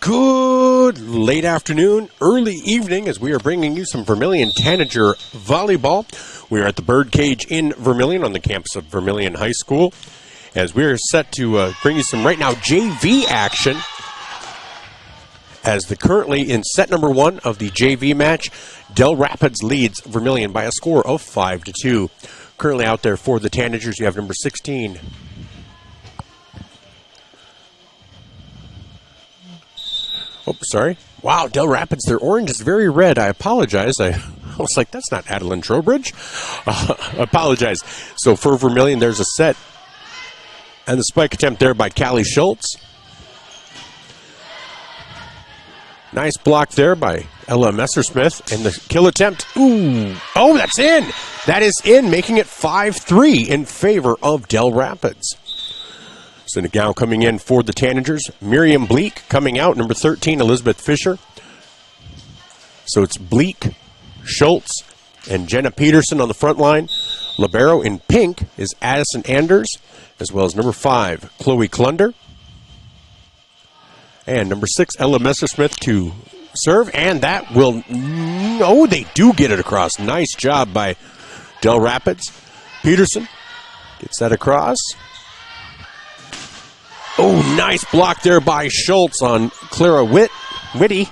Good late afternoon, early evening, as we are bringing you some Vermillion Tanager volleyball. We are at the Birdcage in Vermillion on the campus of Vermillion High School, as we are set to bring you some right now JV action. As currently in set number 1 of the JV match, Dell Rapids leads Vermillion by a score of 5-2. Currently out there for the Tanagers, you have number 16. Oh, sorry. Wow, Dell Rapids, their orange is very red. I apologize. I was like, that's not Adeline Trowbridge. Apologize. So for Vermillion, there's a set. And the spike attempt there by Callie Schultz. Nice block there by Ella Messersmith. And the kill attempt. Ooh. Oh, that's in. That is in, making it 5-3 in favor of Dell Rapids. So now coming in for the Tanagers, Miriam Bleak coming out, number 13, Elizabeth Fisher. So it's Bleak, Schultz, and Jenna Peterson on the front line. Libero in pink is Addison Anders, as well as number 5, Chloe Klunder. And number 6, Ella Messersmith to serve, and that will, oh, they do get it across. Nice job by Dell Rapids. Peterson gets that across. Oh, nice block there by Schultz on Clara Whitty.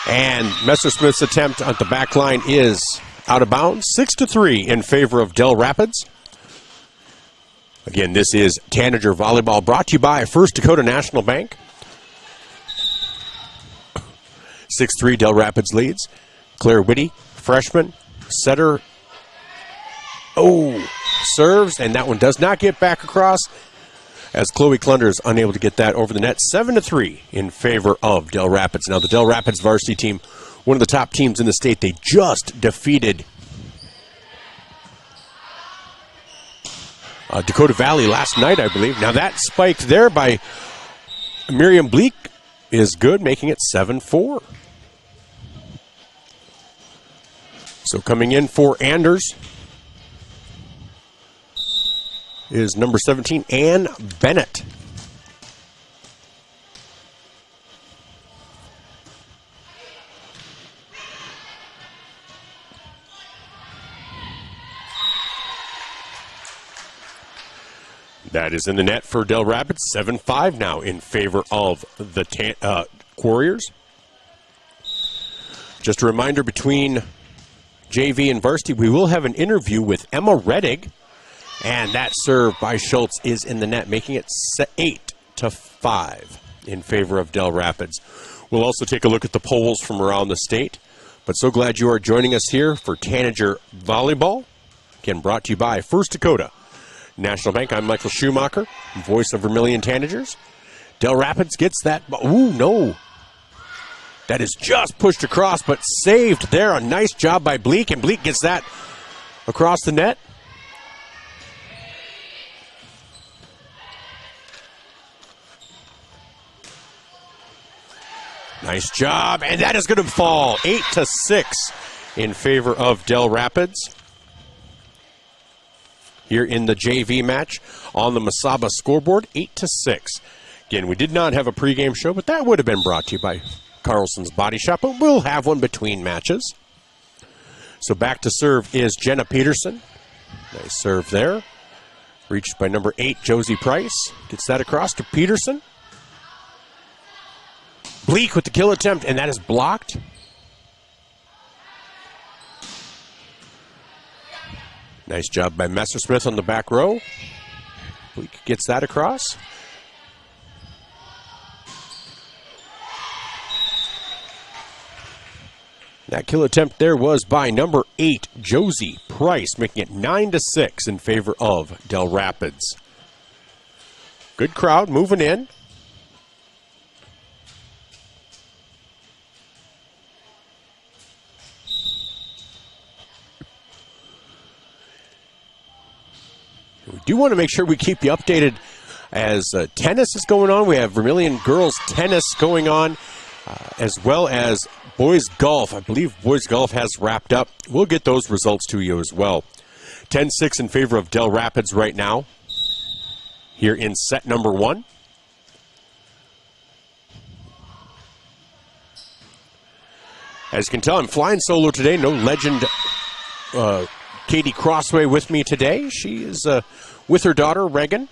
And Messersmith's attempt at the back line is out of bounds. 6-3 in favor of Dell Rapids. Again, this is Tanager Volleyball, brought to you by First Dakota National Bank. 6-3, Dell Rapids leads. Claire Whitty, freshman, setter. Oh, serves, and that one does not get back across, as Chloe Klunder is unable to get that over the net. 7-3 in favor of Dell Rapids. Now the Dell Rapids varsity team, one of the top teams in the state, they just defeated Dakota Valley last night, I believe. Now that spike there by Miriam Bleak is good, making it 7-4. So coming in for Anders is number 17, Ann Bennett. That is in the net for Dell Rapids. 7-5 now in favor of the Quarriers. Just a reminder, between JV and varsity, we will have an interview with Emma Redig. And that serve by Schultz is in the net, making it 8-5 in favor of Dell Rapids. We'll also take a look at the polls from around the state. But so glad you are joining us here for Tanager Volleyball. Again, brought to you by First Dakota National Bank. I'm Michael Schumacher, voice of Vermillion Tanagers. Dell Rapids gets that. Ooh, no. That is just pushed across, but saved there. A nice job by Bleak, and Bleak gets that across the net. Nice job, and that is going to fall. 8-6 in favor of Dell Rapids here in the JV match on the Masaba scoreboard. 8-6. Again, we did not have a pregame show, but that would have been brought to you by Carlson's Body Shop, but we'll have one between matches. So back to serve is Jenna Peterson. Nice serve there. Reached by number 8, Josie Price. Gets that across to Peterson. Bleak with the kill attempt, and that is blocked. Nice job by Messersmith on the back row. Bleak gets that across. That kill attempt there was by number 8, Josie Price, making it 9-6 in favor of Dell Rapids. Good crowd moving in. We do want to make sure we keep you updated as tennis is going on. We have Vermillion girls tennis going on, as well as boys golf. I believe boys golf has wrapped up. We'll get those results to you as well. 10-6 in favor of Dell Rapids right now, here in set number 1. As you can tell, I'm flying solo today. No legend Katie Crossway with me today. She is with her daughter, Regan.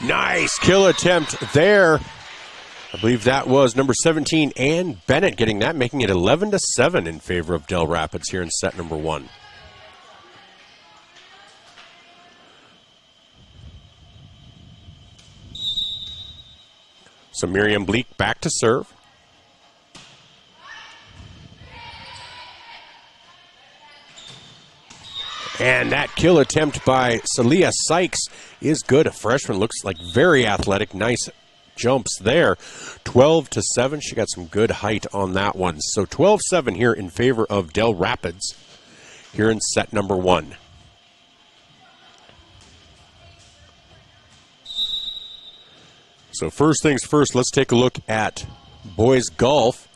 Nice kill attempt there. I believe that was number 17, Ann Bennett, getting that, making it 11-7 in favor of Dell Rapids here in set number 1. So Miriam Bleak back to serve. And that kill attempt by Celia Sykes is good. A freshman, looks like very athletic. Nice jumps there. 12-7. She got some good height on that one. So 12-7 here in favor of Dell Rapids here in set number 1. So first things first, let's take a look at boys golf.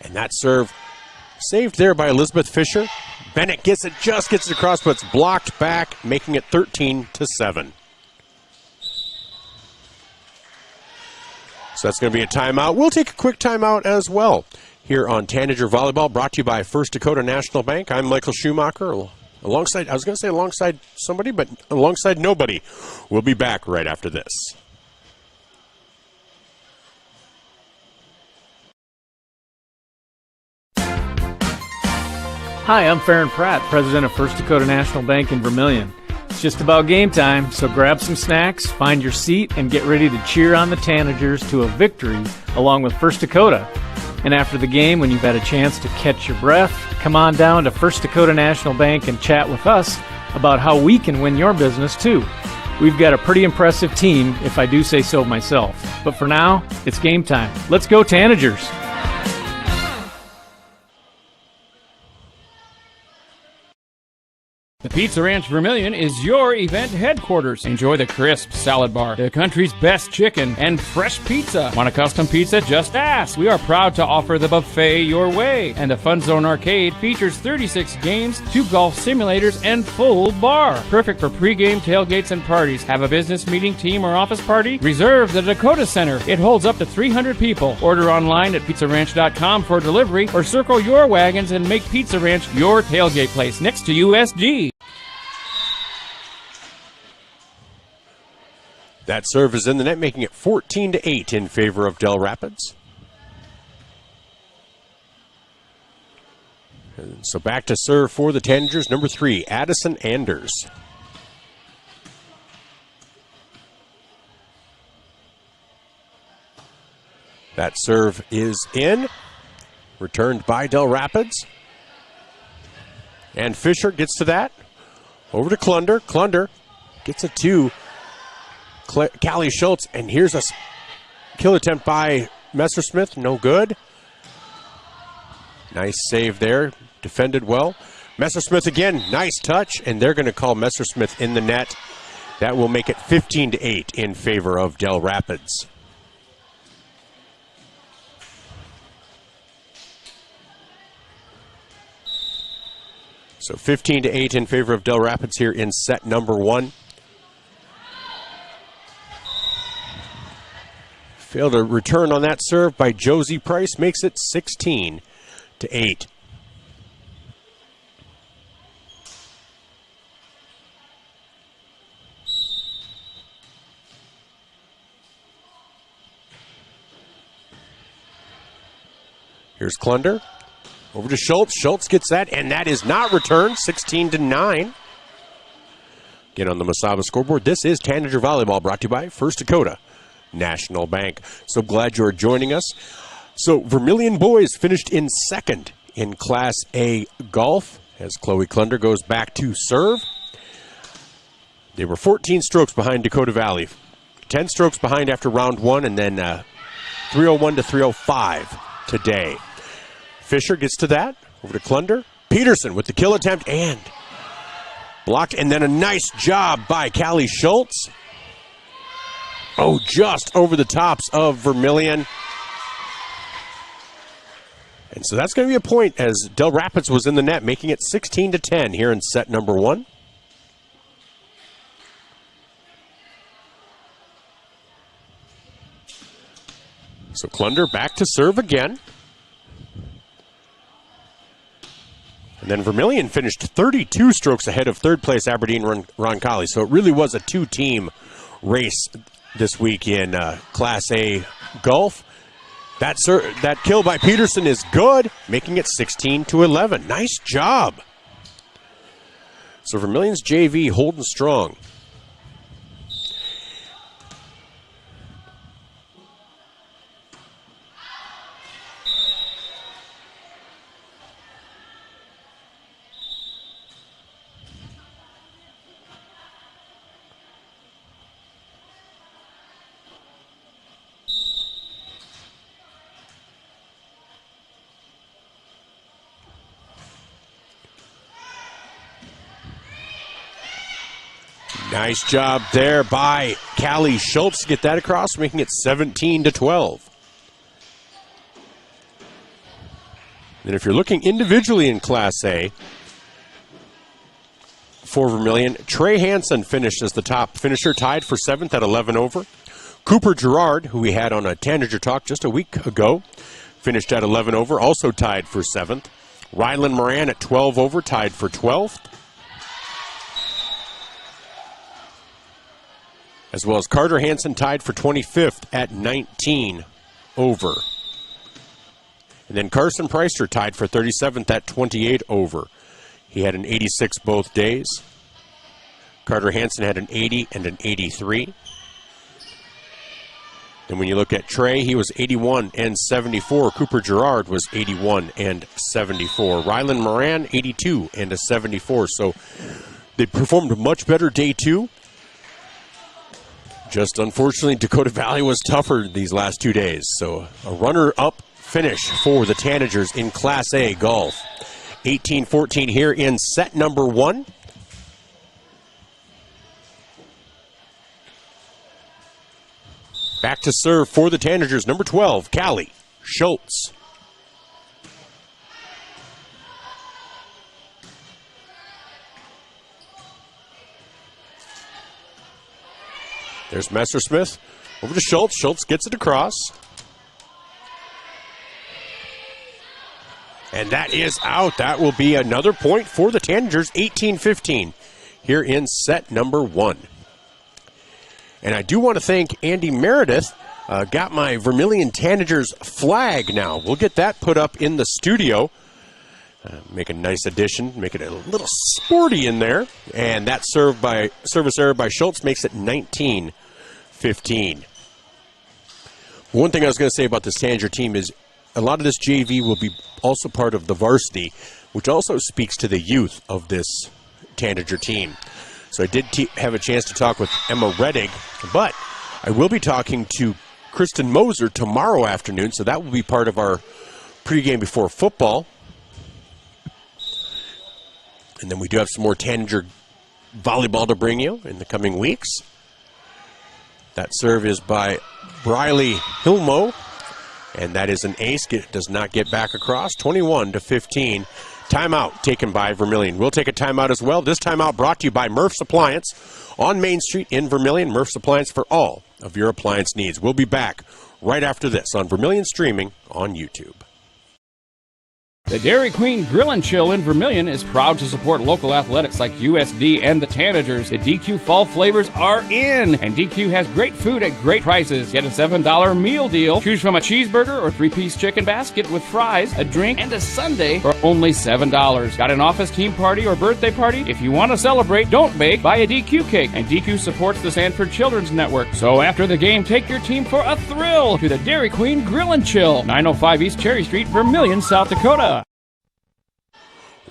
And that serve saved there by Elizabeth Fisher. Bennett gets it, just gets it across, but it's blocked back, making it 13-7. So that's going to be a timeout. We'll take a quick timeout as well here on Tanager Volleyball, brought to you by First Dakota National Bank. I'm Michael Schumacher, alongside, I was going to say alongside somebody, but alongside nobody. We'll be back right after this. Hi, I'm Farron Pratt, president of First Dakota National Bank in Vermillion. It's just about game time, so grab some snacks, find your seat, and get ready to cheer on the Tanagers to a victory along with First Dakota. And after the game, when you've had a chance to catch your breath, come on down to First Dakota National Bank and chat with us about how we can win your business too. We've got a pretty impressive team, if I do say so myself. But for now, it's game time. Let's go Tanagers! The Pizza Ranch Vermillion is your event headquarters. Enjoy the crisp salad bar, the country's best chicken, and fresh pizza. Want a custom pizza? Just ask. We are proud to offer the buffet your way. And the Fun Zone Arcade features 36 games, 2 golf simulators, and full bar. Perfect for pregame, tailgates, and parties. Have a business meeting, team, or office party? Reserve the Dakota Center. It holds up to 300 people. Order online at pizzaranch.com for delivery, or circle your wagons and make Pizza Ranch your tailgate place next to USG. That serve is in the net, making it 14-8 in favor of Dell Rapids. And so back to serve for the Tanagers, number 3, Addison Anders. That serve is in, returned by Dell Rapids. And Fisher gets to that. Over to Klunder. Klunder gets it to Callie Schultz, and here's a kill attempt by Messersmith, no good. Nice save there, defended well. Messersmith again, nice touch, and they're going to call Messersmith in the net. That will make it 15-8 in favor of Dell Rapids. So 15-8 in favor of Dell Rapids here in set number 1. Failed a return on that serve by Josie Price, makes it 16-8. Here's Klunder. Over to Schultz. Schultz gets that, and that is not returned. 16-9. Get on the Masaba scoreboard. This is Tanager Volleyball, brought to you by First Dakota National Bank. So glad you're joining us. So Vermillion boys finished in second in Class A golf as Chloe Klunder goes back to serve. They were 14 strokes behind Dakota Valley. 10 strokes behind after round 1, and then 301 to 305 today. Fisher gets to that. Over to Klunder. Peterson with the kill attempt and blocked, and then a nice job by Callie Schultz. Oh, just over the tops of Vermillion. And so that's going to be a point as Dell Rapids was in the net, making it 16-10 here in set number 1. So Klunder back to serve again. And then Vermillion finished 32 strokes ahead of third place Aberdeen Roncalli. So it really was a two-team race this week in Class A golf. That kill by Peterson is good, making it 16-11. Nice job. So Vermillion's JV holding strong. Nice job there by Callie Schultz to get that across, making it 17-12. And if you're looking individually in Class A for Vermillion, Trey Hansen finished as the top finisher, tied for 7th at 11 over. Cooper Gerard, who we had on a Tanager Talk just a week ago, finished at 11 over, also tied for 7th. Rylan Moran at 12 over, tied for 12th. As well as Carter Hansen tied for 25th at 19 over. And then Carson Preister tied for 37th at 28 over. He had an 86 both days. Carter Hansen had an 80 and an 83. And when you look at Trey, he was 81 and 74. Cooper Gerard was 81 and 74. Rylan Moran, 82 and a 74. So they performed much better day 2. Just unfortunately, Dakota Valley was tougher these last 2 days. So a runner-up finish for the Tanagers in Class A golf. 18-14 here in set number 1. Back to serve for the Tanagers, number 12, Callie Schultz. There's Messersmith over to Schultz. Schultz gets it across. And that is out. That will be another point for the Tanagers, 18-15 here in set number 1. And I do want to thank Andy Meredith. Got my Vermillion Tanagers flag now. We'll get that put up in the studio. Make a nice addition, make it a little sporty in there. And that service error by Schultz makes it 19-15. One thing I was going to say about this Tanager team is a lot of this JV will be also part of the Varsity, which also speaks to the youth of this Tanager team. So I did have a chance to talk with Emma Redig, but I will be talking to Kristen Moser tomorrow afternoon, so that will be part of our pregame before football. And then we do have some more Tanager volleyball to bring you in the coming weeks. That serve is by Briley Hilmo, and that is an ace. Does not get back across. 21-15. Timeout taken by Vermillion. We'll take a timeout as well. This timeout brought to you by Murph's Appliance on Main Street in Vermillion. Murph's Appliance for all of your appliance needs. We'll be back right after this on Vermillion Streaming on YouTube. The Dairy Queen Grill and Chill in Vermillion is proud to support local athletics like USD and the Tanagers. The DQ fall flavors are in, and DQ has great food at great prices. Get a $7 meal deal. Choose from a cheeseburger or 3-piece chicken basket with fries, a drink, and a sundae for only $7. Got an office team party or birthday party? If you want to celebrate, don't bake, buy a DQ cake. And DQ supports the Sanford Children's Network. So after the game, take your team for a thrill to the Dairy Queen Grill and Chill, 905 East Cherry Street, Vermillion, South Dakota.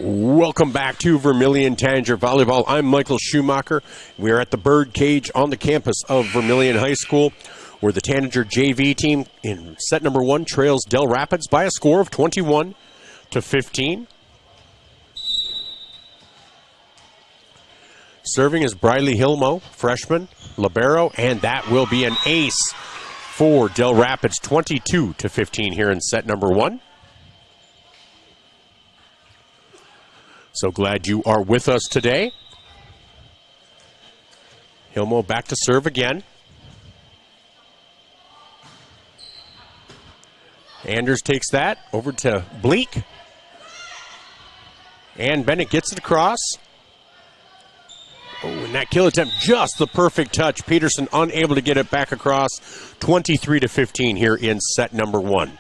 Welcome back to Vermillion Tanagers Volleyball. I'm Michael Schumacher. We are at the Birdcage on the campus of Vermillion High School, where the Tanager JV team in set number 1 trails Dell Rapids by a score of 21-15. Serving is Briley Hilmo, freshman, libero, and that will be an ace for Dell Rapids, 22-15 here in set number 1. So glad you are with us today. Hilmo back to serve again. Anders takes that over to Bleak. And Bennett gets it across. Oh, and that kill attempt, just the perfect touch. Peterson unable to get it back across. 23-15 here in set number 1.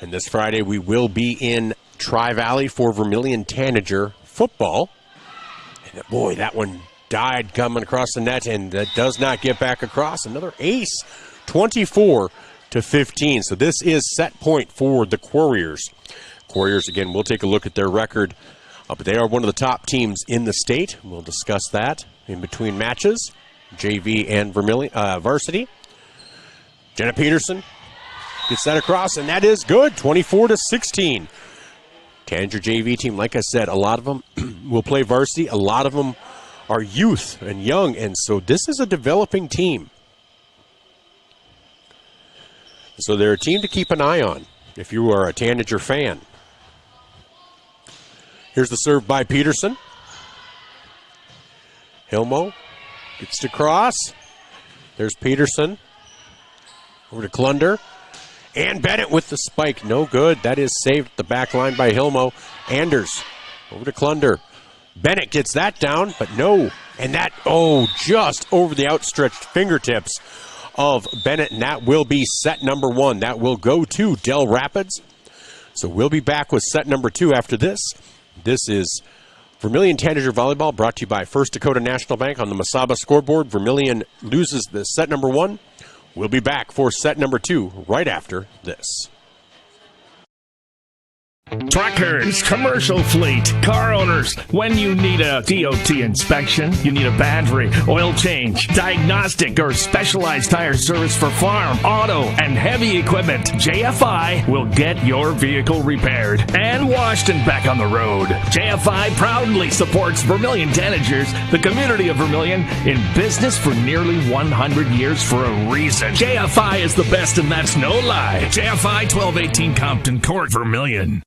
And this Friday we will be in Tri-Valley for Vermillion Tanager football. And boy, that one died coming across the net, and that does not get back across. Another ace, 24-15. So this is set point for the Quarriers. Quarriers, again, we'll take a look at their record. But they are one of the top teams in the state. We'll discuss that in between matches. JV and Vermillion, Varsity. Jenna Peterson gets that across, and that is good, 24-16. Tanager JV team, like I said, a lot of them will play varsity. A lot of them are youth and young, and so this is a developing team. So they're a team to keep an eye on if you are a Tanager fan. Here's the serve by Peterson. Hilmo gets it across. There's Peterson. Over to Klunder. And Bennett with the spike. No good. That is saved at the back line by Hilmo. Anders over to Klunder. Bennett gets that down, but no. And that, just over the outstretched fingertips of Bennett. And that will be set number 1. That will go to Dell Rapids. So we'll be back with set number 2 after this. This is Vermillion Tanagers Volleyball, brought to you by First Dakota National Bank on the Masaba scoreboard. Vermillion loses the set number 1. We'll be back for set number 2 right after this. Truckers, commercial fleet, car owners, when you need a DOT inspection, you need a battery, oil change, diagnostic, or specialized tire service for farm, auto, and heavy equipment, JFI will get your vehicle repaired and washed and back on the road. JFI proudly supports Vermillion Tanagers, the community of Vermillion, in business for nearly 100 years for a reason. JFI is the best, and that's no lie. JFI 1218 Compton Court, Vermillion.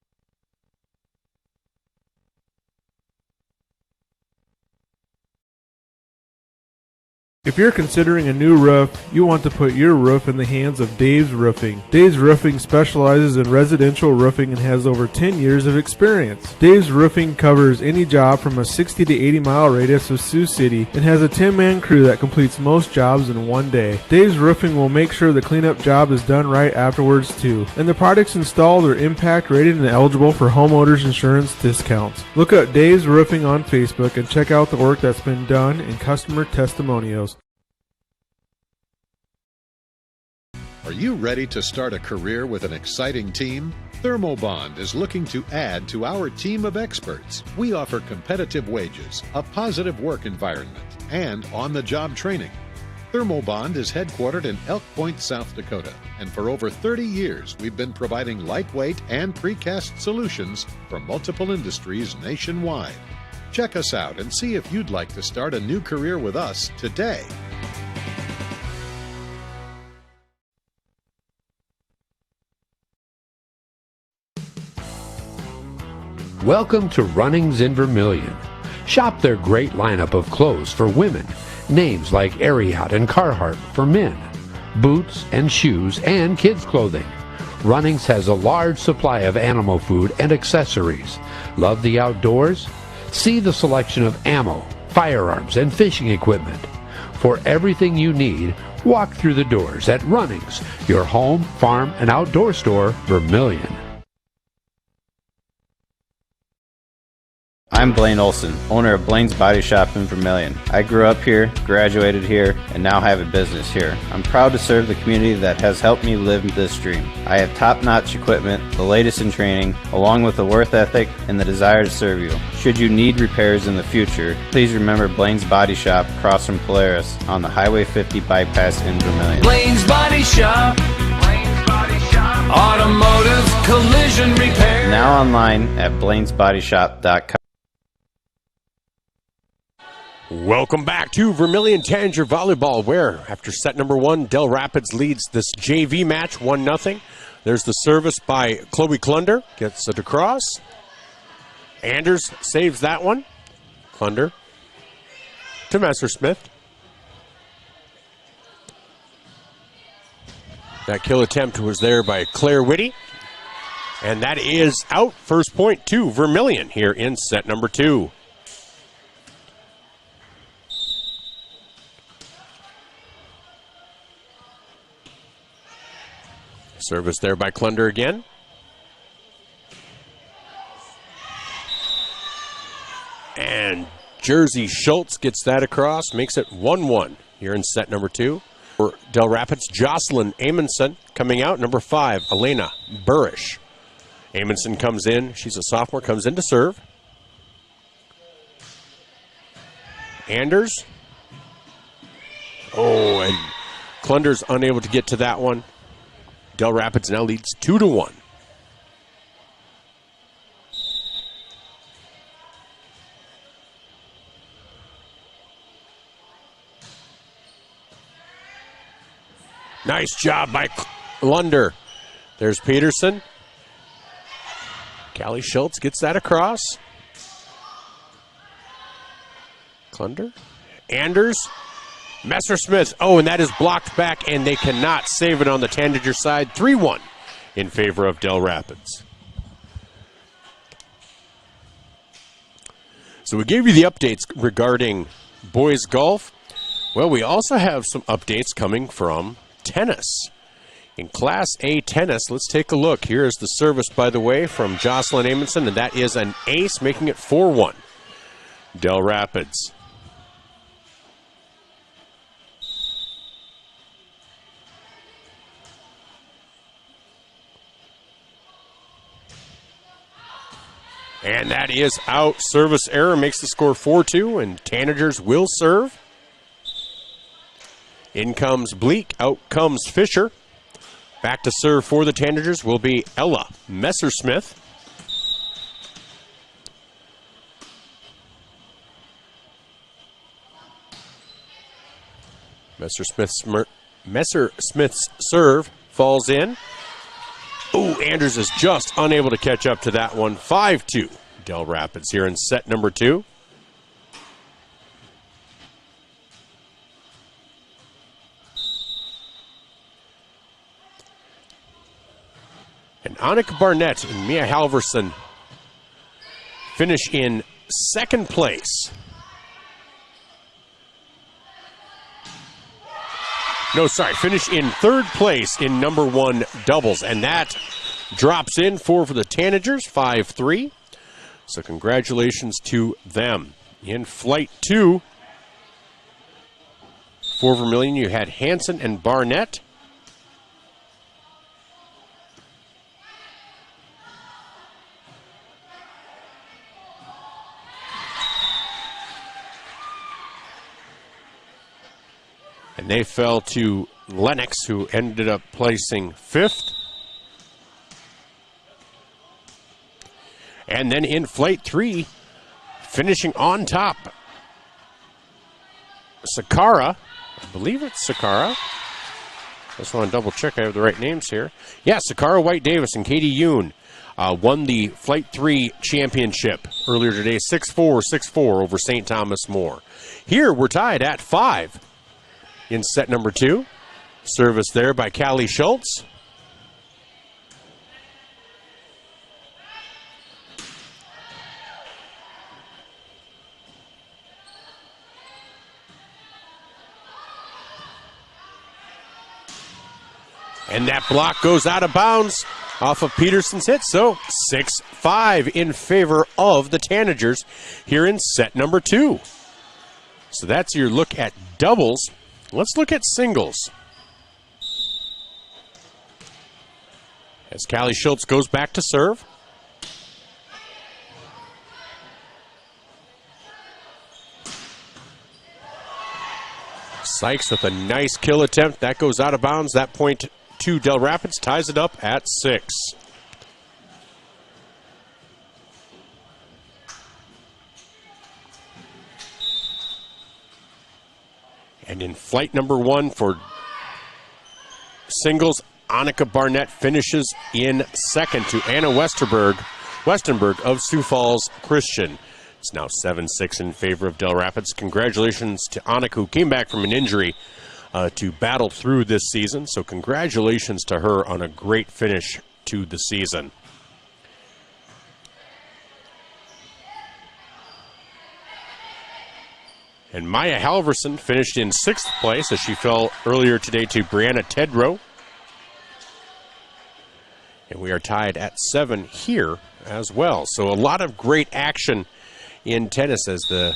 If you're considering a new roof, you want to put your roof in the hands of Dave's Roofing. Dave's Roofing specializes in residential roofing and has over 10 years of experience. Dave's Roofing covers any job from a 60 to 80 mile radius of Sioux City and has a 10-man crew that completes most jobs in one day. Dave's Roofing will make sure the cleanup job is done right afterwards too. And the products installed are impact rated and eligible for homeowners insurance discounts. Look up Dave's Roofing on Facebook and check out the work that's been done and customer testimonials. Are you ready to start a career with an exciting team? ThermoBond is looking to add to our team of experts. We offer competitive wages, a positive work environment, and on-the-job training. ThermoBond is headquartered in Elk Point, South Dakota, and for over 30 years we've been providing lightweight and precast solutions for multiple industries nationwide. Check us out and see if you'd like to start a new career with us today. Welcome to Runnings in Vermillion. Shop their great lineup of clothes for women, names like Ariat and Carhartt for men, boots and shoes and kids' clothing. Runnings has a large supply of animal food and accessories. Love the outdoors? See the selection of ammo, firearms, and fishing equipment. For everything you need, walk through the doors at Runnings, your home, farm, and outdoor store, Vermillion. I'm Blaine Olson, owner of Blaine's Body Shop in Vermillion. I grew up here, graduated here, and now have a business here. I'm proud to serve the community that has helped me live this dream. I have top-notch equipment, the latest in training, along with a work ethic and the desire to serve you. Should you need repairs in the future, please remember Blaine's Body Shop across from Polaris on the Highway 50 bypass in Vermillion. Blaine's Body Shop. Blaine's Body Shop. Automotive collision repair. Now online at blainesbodyshop.com. Welcome back to Vermillion Tanagers Volleyball, where after set number 1, Dell Rapids leads this JV match 1-0. There's the service by Chloe Klunder, gets it across. Anders saves that one. Klunder to Messersmith. That kill attempt was there by Claire Whitty. And that is out. First point to Vermillion here in set number 2. Service there by Klunder again. And Jersey Schultz gets that across, makes it 1-1 here in set number 2. For Dell Rapids, Jocelyn Amundsen coming out. Number 5, Elena Burish. Amundsen comes in. She's a sophomore, comes in to serve. Anders. Oh, and Klunder's unable to get to that one. Dell Rapids now leads 2-1. Nice job by Klunder. There's Peterson. Callie Schultz gets that across. Klunder. Anders. Messersmith. Oh, and that is blocked back, and they cannot save it on the Tanager side. 3-1 in favor of Dell Rapids. So we gave you the updates regarding boys golf. Well, we also have some updates coming from tennis. In Class A tennis, let's take a look. Here is the service, by the way, from Jocelyn Amundsen, and that is an ace, making it 4-1. Dell Rapids. And that is out. Service error makes the score 4-2, and Tanagers will serve. In comes Bleak, out comes Fisher. Back to serve for the Tanagers will be Ella Messersmith. Messersmith's serve falls in. Oh, Anders is just unable to catch up to that one. 5-2, Dell Rapids here in set number 2. And Annika Barnett and Mia Halverson finish in second place. No, sorry, finish in third place in number 1 doubles. And that drops in for the Tanagers, 5-3. So congratulations to them. In flight 2 for Vermillion, you had Hansen and Barnett. And they fell to Lennox, who ended up placing 5th. And then in flight 3, finishing on top, Sakara. I believe it's Sakara. Just want to double check I have the right names here. Yeah, Sakara White-Davis and Katie Yoon won the Flight 3 championship earlier today, 6-4, 6-4 over St. Thomas More. Here we're tied at 5 in set number 2. Service there by Callie Schultz. And that block goes out of bounds off of Peterson's hit. So 6-5 in favor of the Tanagers here in set number 2. So that's your look at doubles. Let's look at singles. As Callie Schultz goes back to serve. Sykes with a nice kill attempt. That goes out of bounds. That point to Dell Rapids ties it up at 6. And in flight number 1 for singles, Annika Barnett finishes in second to Anna Westenberg of Sioux Falls Christian. It's now 7-6 in favor of Dell Rapids. Congratulations to Annika, who came back from an injury to battle through this season. So congratulations to her on a great finish to the season. And Maya Halverson finished in 6th place as she fell earlier today to Brianna Tedrow. And we are tied at 7 here as well. So a lot of great action in tennis as the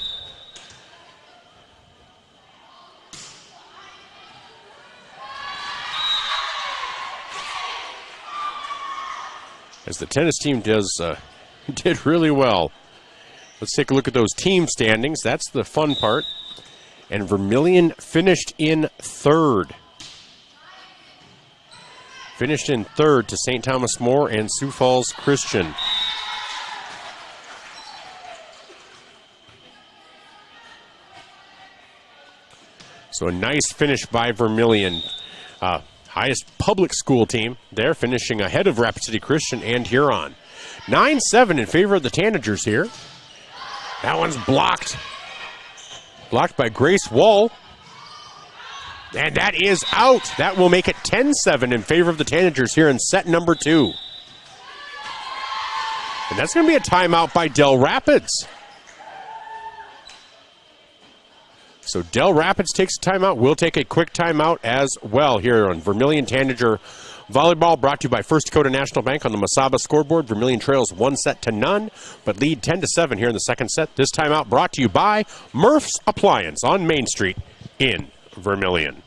tennis team did really well. Let's take a look at those team standings. That's the fun part. And Vermillion finished in 3rd. Finished in 3rd to St. Thomas More and Sioux Falls Christian. So a nice finish by Vermillion. Highest public school team there, finishing ahead of Rapid City Christian and Huron. 9-7 in favor of the Tanagers here. That one's blocked. Blocked by Grace Wall. And that is out. That will make it 10-7 in favor of the Tanagers here in set number 2. And that's going to be a timeout by Dell Rapids. So Dell Rapids takes a timeout. We'll take a quick timeout as well here on Vermillion Tanager Volleyball, brought to you by First Dakota National Bank on the Masaba scoreboard. Vermillion trails 1-0, but lead 10-7 here in the second set. This timeout brought to you by Murph's Appliance on Main Street in Vermillion.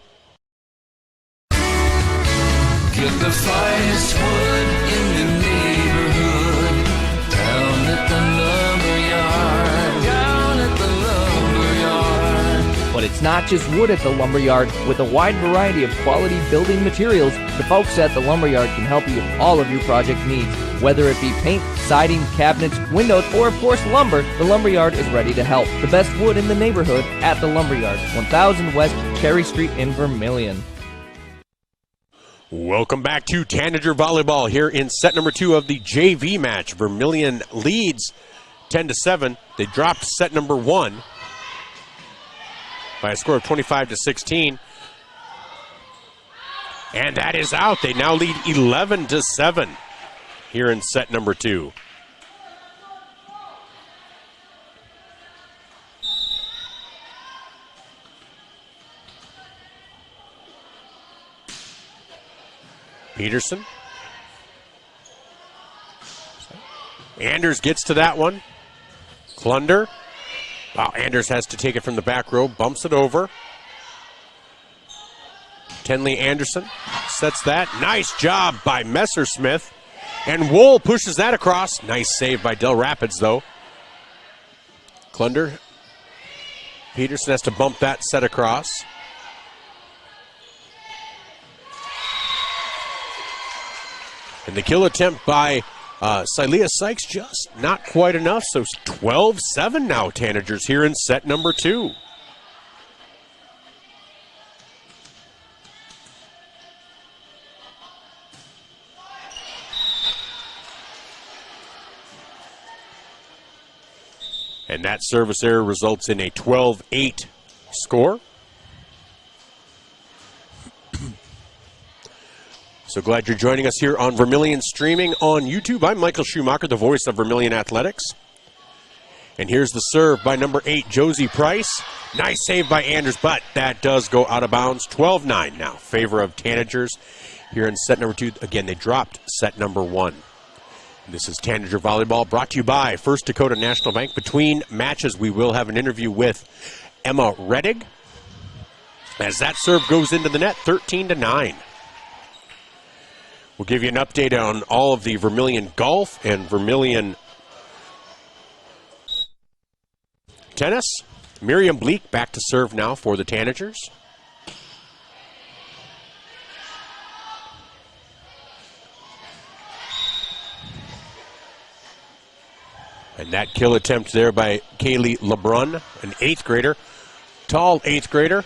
Get the finest wood in the neighborhood. Down at the lumberyard. Down at the lumberyard. But it's not just wood at the lumberyard. With a wide variety of quality building materials, the folks at the lumberyard can help you with all of your project needs. Whether it be paint, siding, cabinets, windows, or of course lumber, the lumberyard is ready to help. The best wood in the neighborhood at the lumberyard, 1000 West Cherry Street in Vermillion. Welcome back to Tanager Volleyball here in set number 2 of the JV match. Vermillion leads 10-7. They dropped set number 1 by a score of 25-16. And that is out. They now lead 11-7 here in set number 2. Peterson. Anders gets to that one. Klunder. Wow, Anders has to take it from the back row, bumps it over. Tenley Anderson sets that. Nice job by Messersmith. And Wool pushes that across. Nice save by Dell Rapids, though. Klunder. Peterson has to bump that set across. And the kill attempt by Silia Sykes just not quite enough. So 12-7 now, Tanagers here in set number 2. And that service error results in a 12-8 score. So glad you're joining us here on Vermillion streaming on YouTube. I'm Michael Schumacher, the voice of Vermillion Athletics. And here's the serve by number 8, Josie Price. Nice save by Anders, but that does go out of bounds. 12-9 now, favor of Tanagers here in set number 2. Again, they dropped set number 1. This is Tanager Volleyball, brought to you by First Dakota National Bank. Between matches, we will have an interview with Emma Redig as that serve goes into the net, 13-9. We'll give you an update on all of the Vermillion golf and Vermillion tennis. Miriam Bleak back to serve now for the Tanagers. And that kill attempt there by Kaylee LeBrun, an 8th grader. Tall 8th grader.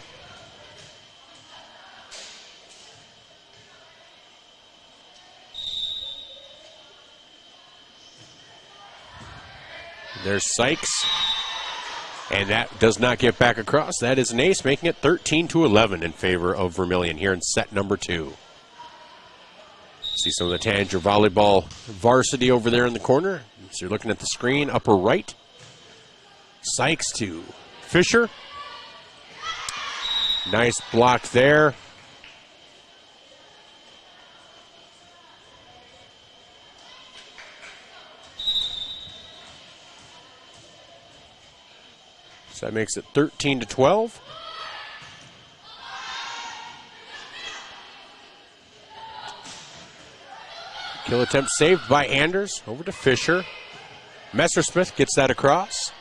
There's Sykes. And that does not get back across. That is an ace, making it 13-11 in favor of Vermillion here in set number 2. See some of the Tanager volleyball varsity over there in the corner. So you're looking at the screen, upper right. Sykes to Fisher. Nice block there. So that makes it 13-12. Kill attempt saved by Anders. Over to Fisher. Messersmith gets that across.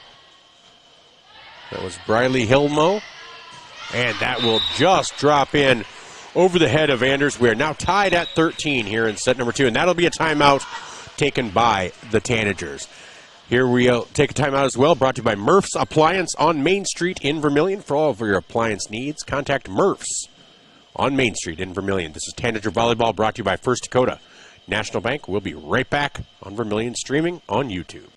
That was Briley Hilmo. And that will just drop in over the head of Anders. We are now tied at 13 here in set number 2. And that'll be a timeout taken by the Tanagers. Here we'll take a timeout as well, brought to you by Murph's Appliance on Main Street in Vermillion. For all of your appliance needs, contact Murph's on Main Street in Vermillion. This is Tanager Volleyball, brought to you by First Dakota National Bank. We'll be right back on Vermillion, streaming on YouTube.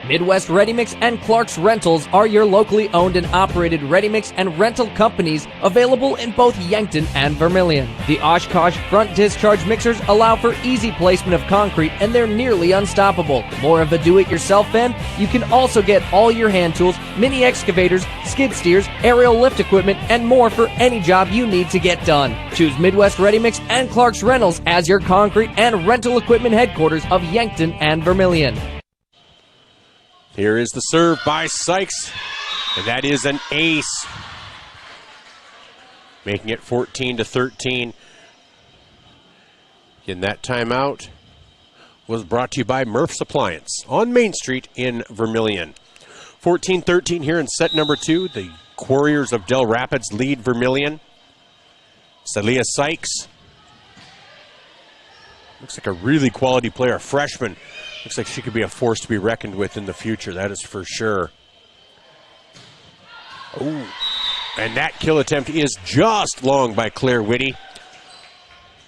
Midwest Ready Mix and Clark's Rentals are your locally owned and operated ready mix and rental companies available in both Yankton and Vermillion. The Oshkosh front discharge mixers allow for easy placement of concrete, and they're nearly unstoppable. More of a do-it-yourself fan? You can also get all your hand tools, mini excavators, skid steers, aerial lift equipment, and more for any job you need to get done. Choose Midwest Ready Mix and Clark's Rentals as your concrete and rental equipment headquarters of Yankton and Vermillion. Here is the serve by Sykes, and that is an ace, making it 14-13. Again, that timeout was brought to you by Murph's Appliance on Main Street in Vermillion. 14-13 here in set number 2. The Quarriers of Dell Rapids lead Vermillion. Celia Sykes. Looks like a really quality player, a freshman. Looks like she could be a force to be reckoned with in the future, that is for sure. Oh, and that kill attempt is just long by Claire Whitty.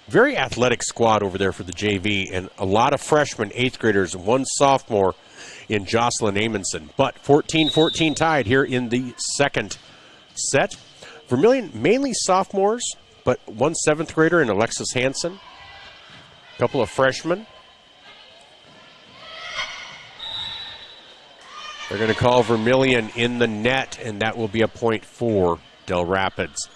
Very athletic squad over there for the JV, and a lot of freshmen, 8th graders, and 1 sophomore in Jocelyn Amundsen. But 14-14 tied here in the second set. Vermillion, mainly sophomores, but 1 7th grader in Alexis Hansen. A couple of freshmen. They're going to call Vermillion in the net, and that will be a point for Dell Rapids.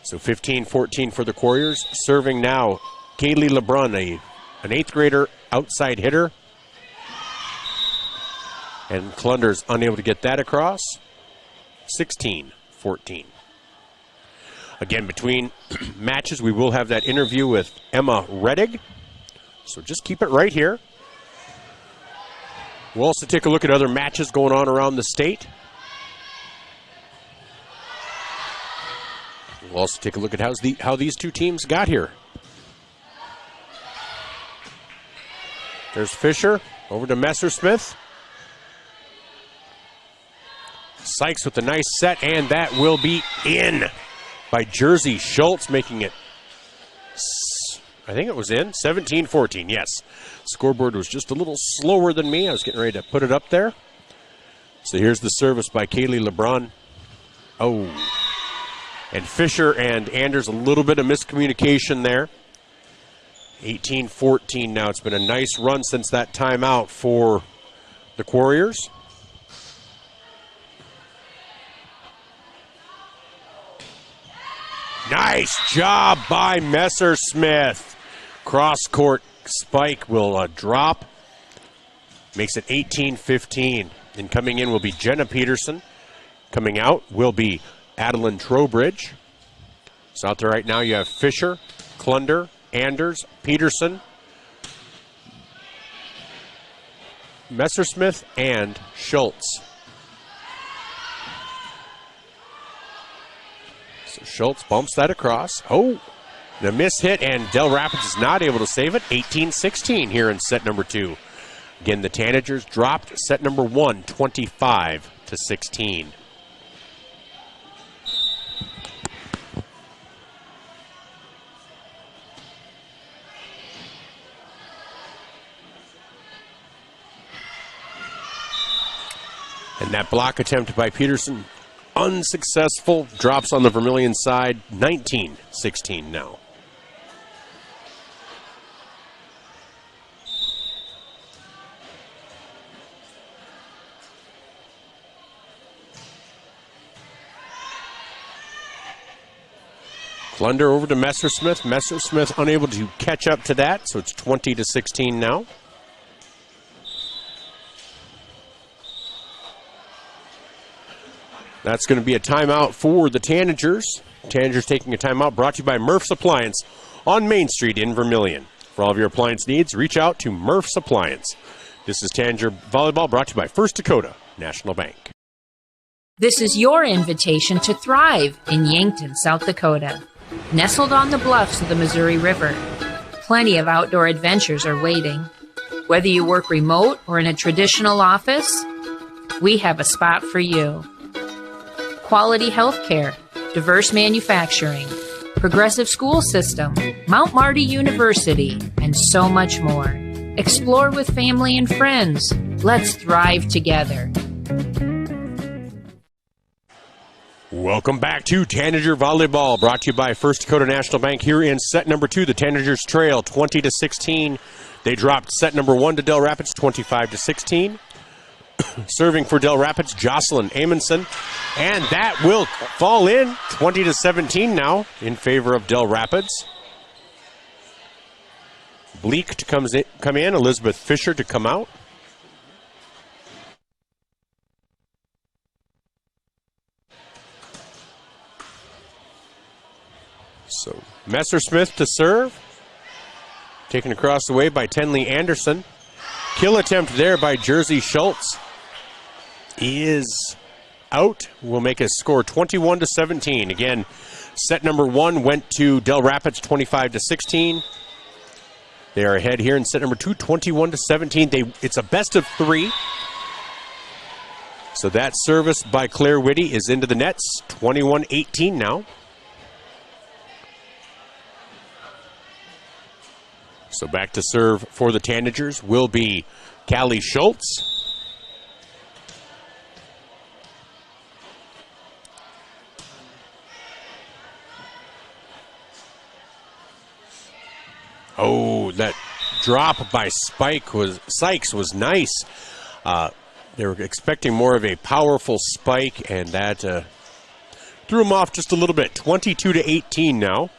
So 15-14 for the Quarriers. Serving now, Kaylee LeBrun, an 8th grader outside hitter. And Klunder's unable to get that across. 16-14. Again, between matches, we will have that interview with Emma Redig. So just keep it right here. We'll also take a look at other matches going on around the state. We'll also take a look at how these two teams got here. There's Fisher over to Messersmith. Sykes with a nice set, and that will be in by Jersey Schultz, making it, I think it was in, 17-14, yes. Scoreboard was just a little slower than me. I was getting ready to put it up there. So here's the service by Kaylee LeBrun. Oh, and Fisher and Anders, a little bit of miscommunication there. 18-14 now. It's been a nice run since that timeout for the Quarriers. Nice job by Messersmith. Cross-court spike will drop. Makes it 18-15. And coming in will be Jenna Peterson. Coming out will be Adeline Trowbridge. So out there right now you have Fisher, Klunder, Anders, Peterson, Messersmith, and Schultz. So Schultz bumps that across. Oh, the miss hit, and Dell Rapids is not able to save it. 18-16 here in set number 2. Again, the Tanagers dropped set number 1, 25-16. And that block attempt by Peterson, unsuccessful. Drops on the Vermillion side, 19-16 now. Klunder over to Messersmith. Messersmith unable to catch up to that, so it's 20-16 now. That's going to be a timeout for the Tanagers. Tanagers taking a timeout, brought to you by Murph's Appliance on Main Street in Vermillion. For all of your appliance needs, reach out to Murph's Appliance. This is Tanager Volleyball, brought to you by First Dakota National Bank. This is your invitation to thrive in Yankton, South Dakota. Nestled on the bluffs of the Missouri River, plenty of outdoor adventures are waiting. Whether you work remote or in a traditional office, we have a spot for you. Quality health care, diverse manufacturing, progressive school system, Mount Marty University, and so much more. Explore with family and friends. Let's thrive together. Welcome back to Tanager Volleyball, brought to you by First Dakota National Bank. Here in set number 2, the Tanagers trail 20-16. They dropped set number 1 to Dell Rapids, 25-16. Serving for Dell Rapids, Jocelyn Amundsen. And that will fall in 20-17 now in favor of Dell Rapids. Bleak to come in, Elizabeth Fisher to come out. So Messersmith to serve. Taken across the way by Tenley Anderson. Kill attempt there by Jersey Schultz is out. We'll make a score 21-17. Again, set number 1 went to Dell Rapids 25-16. They are ahead here in set number 2, 21-17. It's a best of 3. So that service by Claire Whitty is into the nets, 21-18 now. So back to serve for the Tanagers will be Callie Schultz. Oh, that drop by Sykes was nice. They were expecting more of a powerful spike, and that threw them off just a little bit. 22-18 now.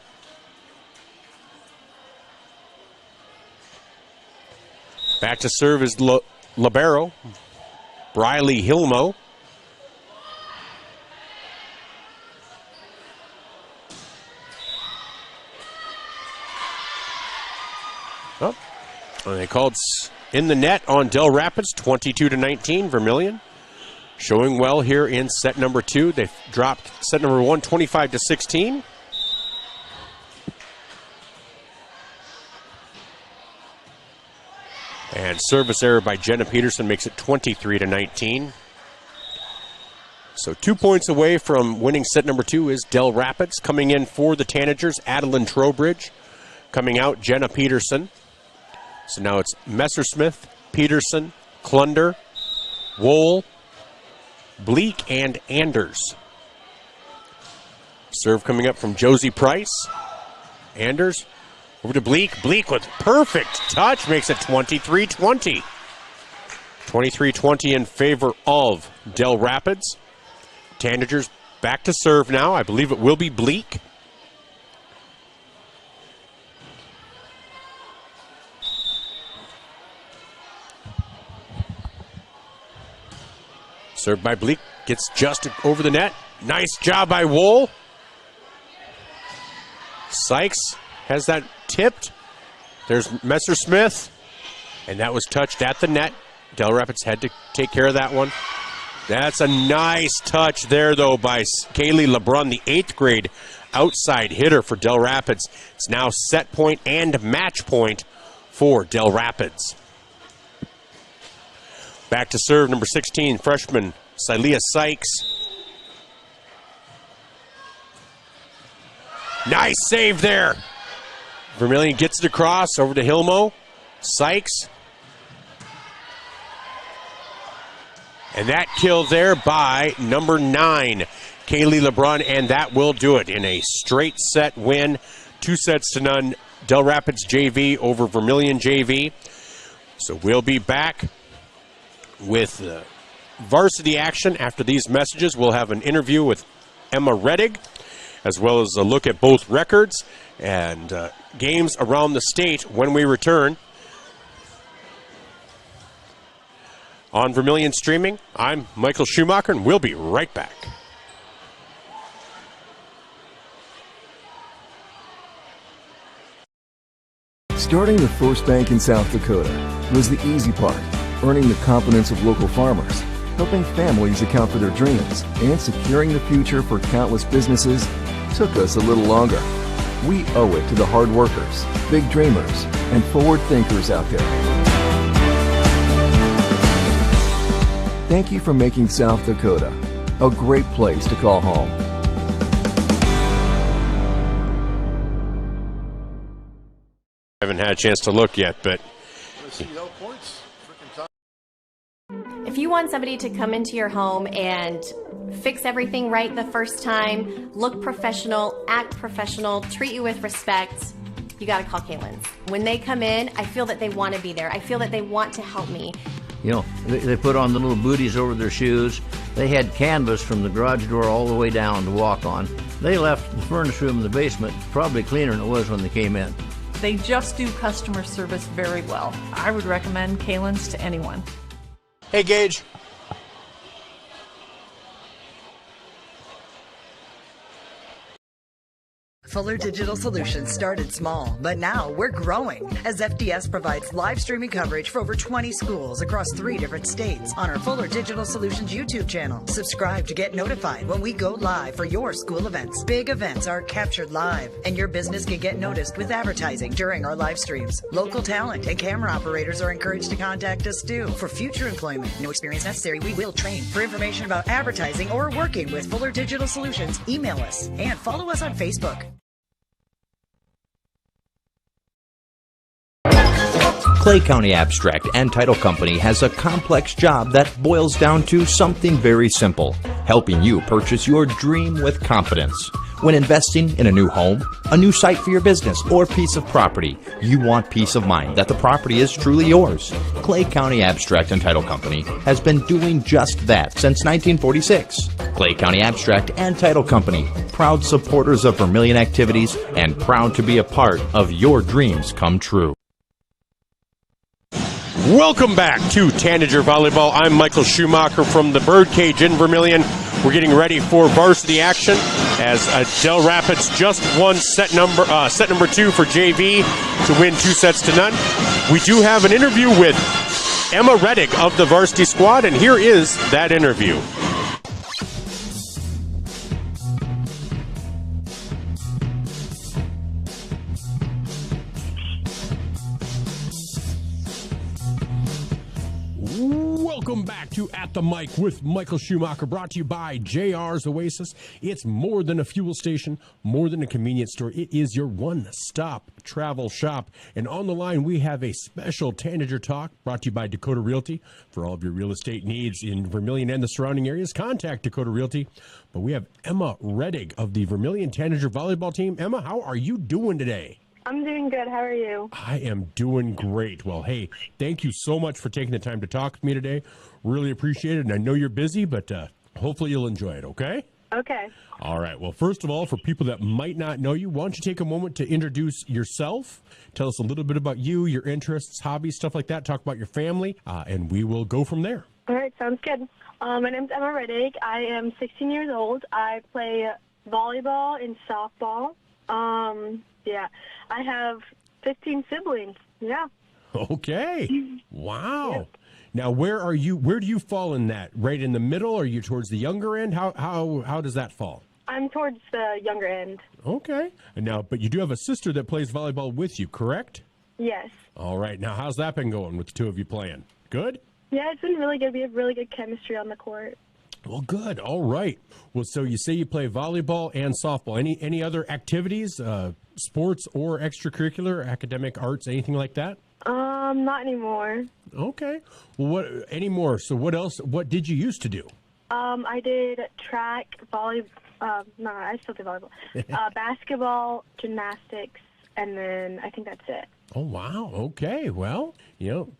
Back to serve is Libero, Briley Hilmo. Oh, and they called in the net on Dell Rapids, 22-19, Vermillion. Showing well here in set number 2. They dropped set number 1, 25-16. And service error by Jenna Peterson makes it 23-19. So 2 points away from winning set number 2 is Dell Rapids. Coming in for the Tanagers, Adeline Trowbridge. Coming out, Jenna Peterson. So now it's Messersmith, Peterson, Klunder, Wohl, Bleak, and Anders. Serve coming up from Josie Price. Anders over to Bleak. Bleak with perfect touch makes it 23-20. 23-20 in favor of Dell Rapids. Tanagers back to serve now. I believe it will be Bleak. Served by Bleak, gets just over the net. Nice job by Wohl. Sykes has that tipped. There's Messersmith, and that was touched at the net. Dell Rapids had to take care of that one. That's a nice touch there, though, by Kaylee LeBrun, the 8th grade outside hitter for Dell Rapids. It's now set point and match point for Dell Rapids. Back to serve, number 16, freshman Silia Sykes. Nice save there. Vermillion gets it across over to Hilmo. Sykes. And that kill there by number 9, Kaylee LeBrun, and that will do it in a straight set win. 2-0 Dell Rapids JV over Vermillion JV. So we'll be back with varsity action after these messages. We'll have an interview with Emma Redig, as well as a look at both records and games around the state when we return. On Vermillion Streaming, I'm Michael Schumacher, and we'll be right back. Starting the first bank in South Dakota was the easy part, earning the confidence of local farmers, helping families account for their dreams, and securing the future for countless businesses took us a little longer. We owe it to the hard workers, big dreamers, and forward thinkers out there. Thank you for making South Dakota a great place to call home. I haven't had a chance to look yet, but if you want somebody to come into your home and fix everything right the first time, look professional, act professional, treat you with respect, you got to call Kaylin's. When they come in, I feel that they want to be there. I feel that they want to help me. You know, they put on the little booties over their shoes. They had canvas from the garage door all the way down to walk on. They left the furnace room in the basement probably cleaner than it was when they came in. They just do customer service very well. I would recommend Kaylin's to anyone. Hey, Gage. Fuller Digital Solutions started small, but now we're growing as FDS provides live streaming coverage for over 20 schools across 3 different states on our Fuller Digital Solutions YouTube channel. Subscribe to get notified when we go live for your school events. Big events are captured live, and your business can get noticed with advertising during our live streams. Local talent and camera operators are encouraged to contact us too. For future employment, no experience necessary, we will train. For information about advertising or working with Fuller Digital Solutions, email us and follow us on Facebook. Clay County Abstract and Title Company has a complex job that boils down to something very simple: helping you purchase your dream with confidence. When investing in a new home, a new site for your business, or piece of property, you want peace of mind that the property is truly yours. Clay County Abstract and Title Company has been doing just that since 1946. Clay County Abstract and Title Company, proud supporters of Vermillion activities and proud to be a part of your dreams come true. Welcome back to Tanager Volleyball. I'm Michael Schumacher from the Birdcage in Vermillion. We're getting ready for varsity action as Dell Rapids just won set number 2 for JV to win 2-0. We do have an interview with Emma Redig of the varsity squad, and here is that interview. Welcome back to At the Mic with Michael Schumacher, brought to you by JR's Oasis. It's more than a fuel station, more than a convenience store. It is your one-stop travel shop. And on the line, we have a special Tanager Talk brought to you by Dakota Realty. For all of your real estate needs in Vermillion and the surrounding areas, contact Dakota Realty. But we have Emma Redig of the Vermillion Tanagers volleyball team. Emma, how are you doing today? I'm doing good. How are you? I am doing great. Well, hey, thank you so much for taking the time to talk with me today. Really appreciate it. And I know you're busy, but hopefully you'll enjoy it, okay? Okay. All right. Well, first of all, for people that might not know you, why don't you take a moment to introduce yourself? Tell us a little bit about you, your interests, hobbies, stuff like that. Talk about your family, and we will go from there. All right. Sounds good. My name's Emma Redig. I am 16 years old. I play volleyball and softball. Yeah, I have 15 siblings. Yeah. Okay. Wow. Yep. Now, where are you? Where do you fall in that? Right in the middle? Are you towards the younger end? How does that fall? I'm towards the younger end. Okay. And now, but you do have a sister that plays volleyball with you, correct? Yes. All right. Now, how's that been going with the two of you playing? Good? Yeah, it's been really good. We have really good chemistry on the court. Well, good. All right. Well, so you say you play volleyball and softball. Any other activities, sports or extracurricular, academic, arts, anything like that? Not anymore. Okay. Well, what anymore? So what else? What did you used to do? I did track, no, I still do volleyball. Basketball, gymnastics, and then I think that's it. Oh, wow. Okay. Well,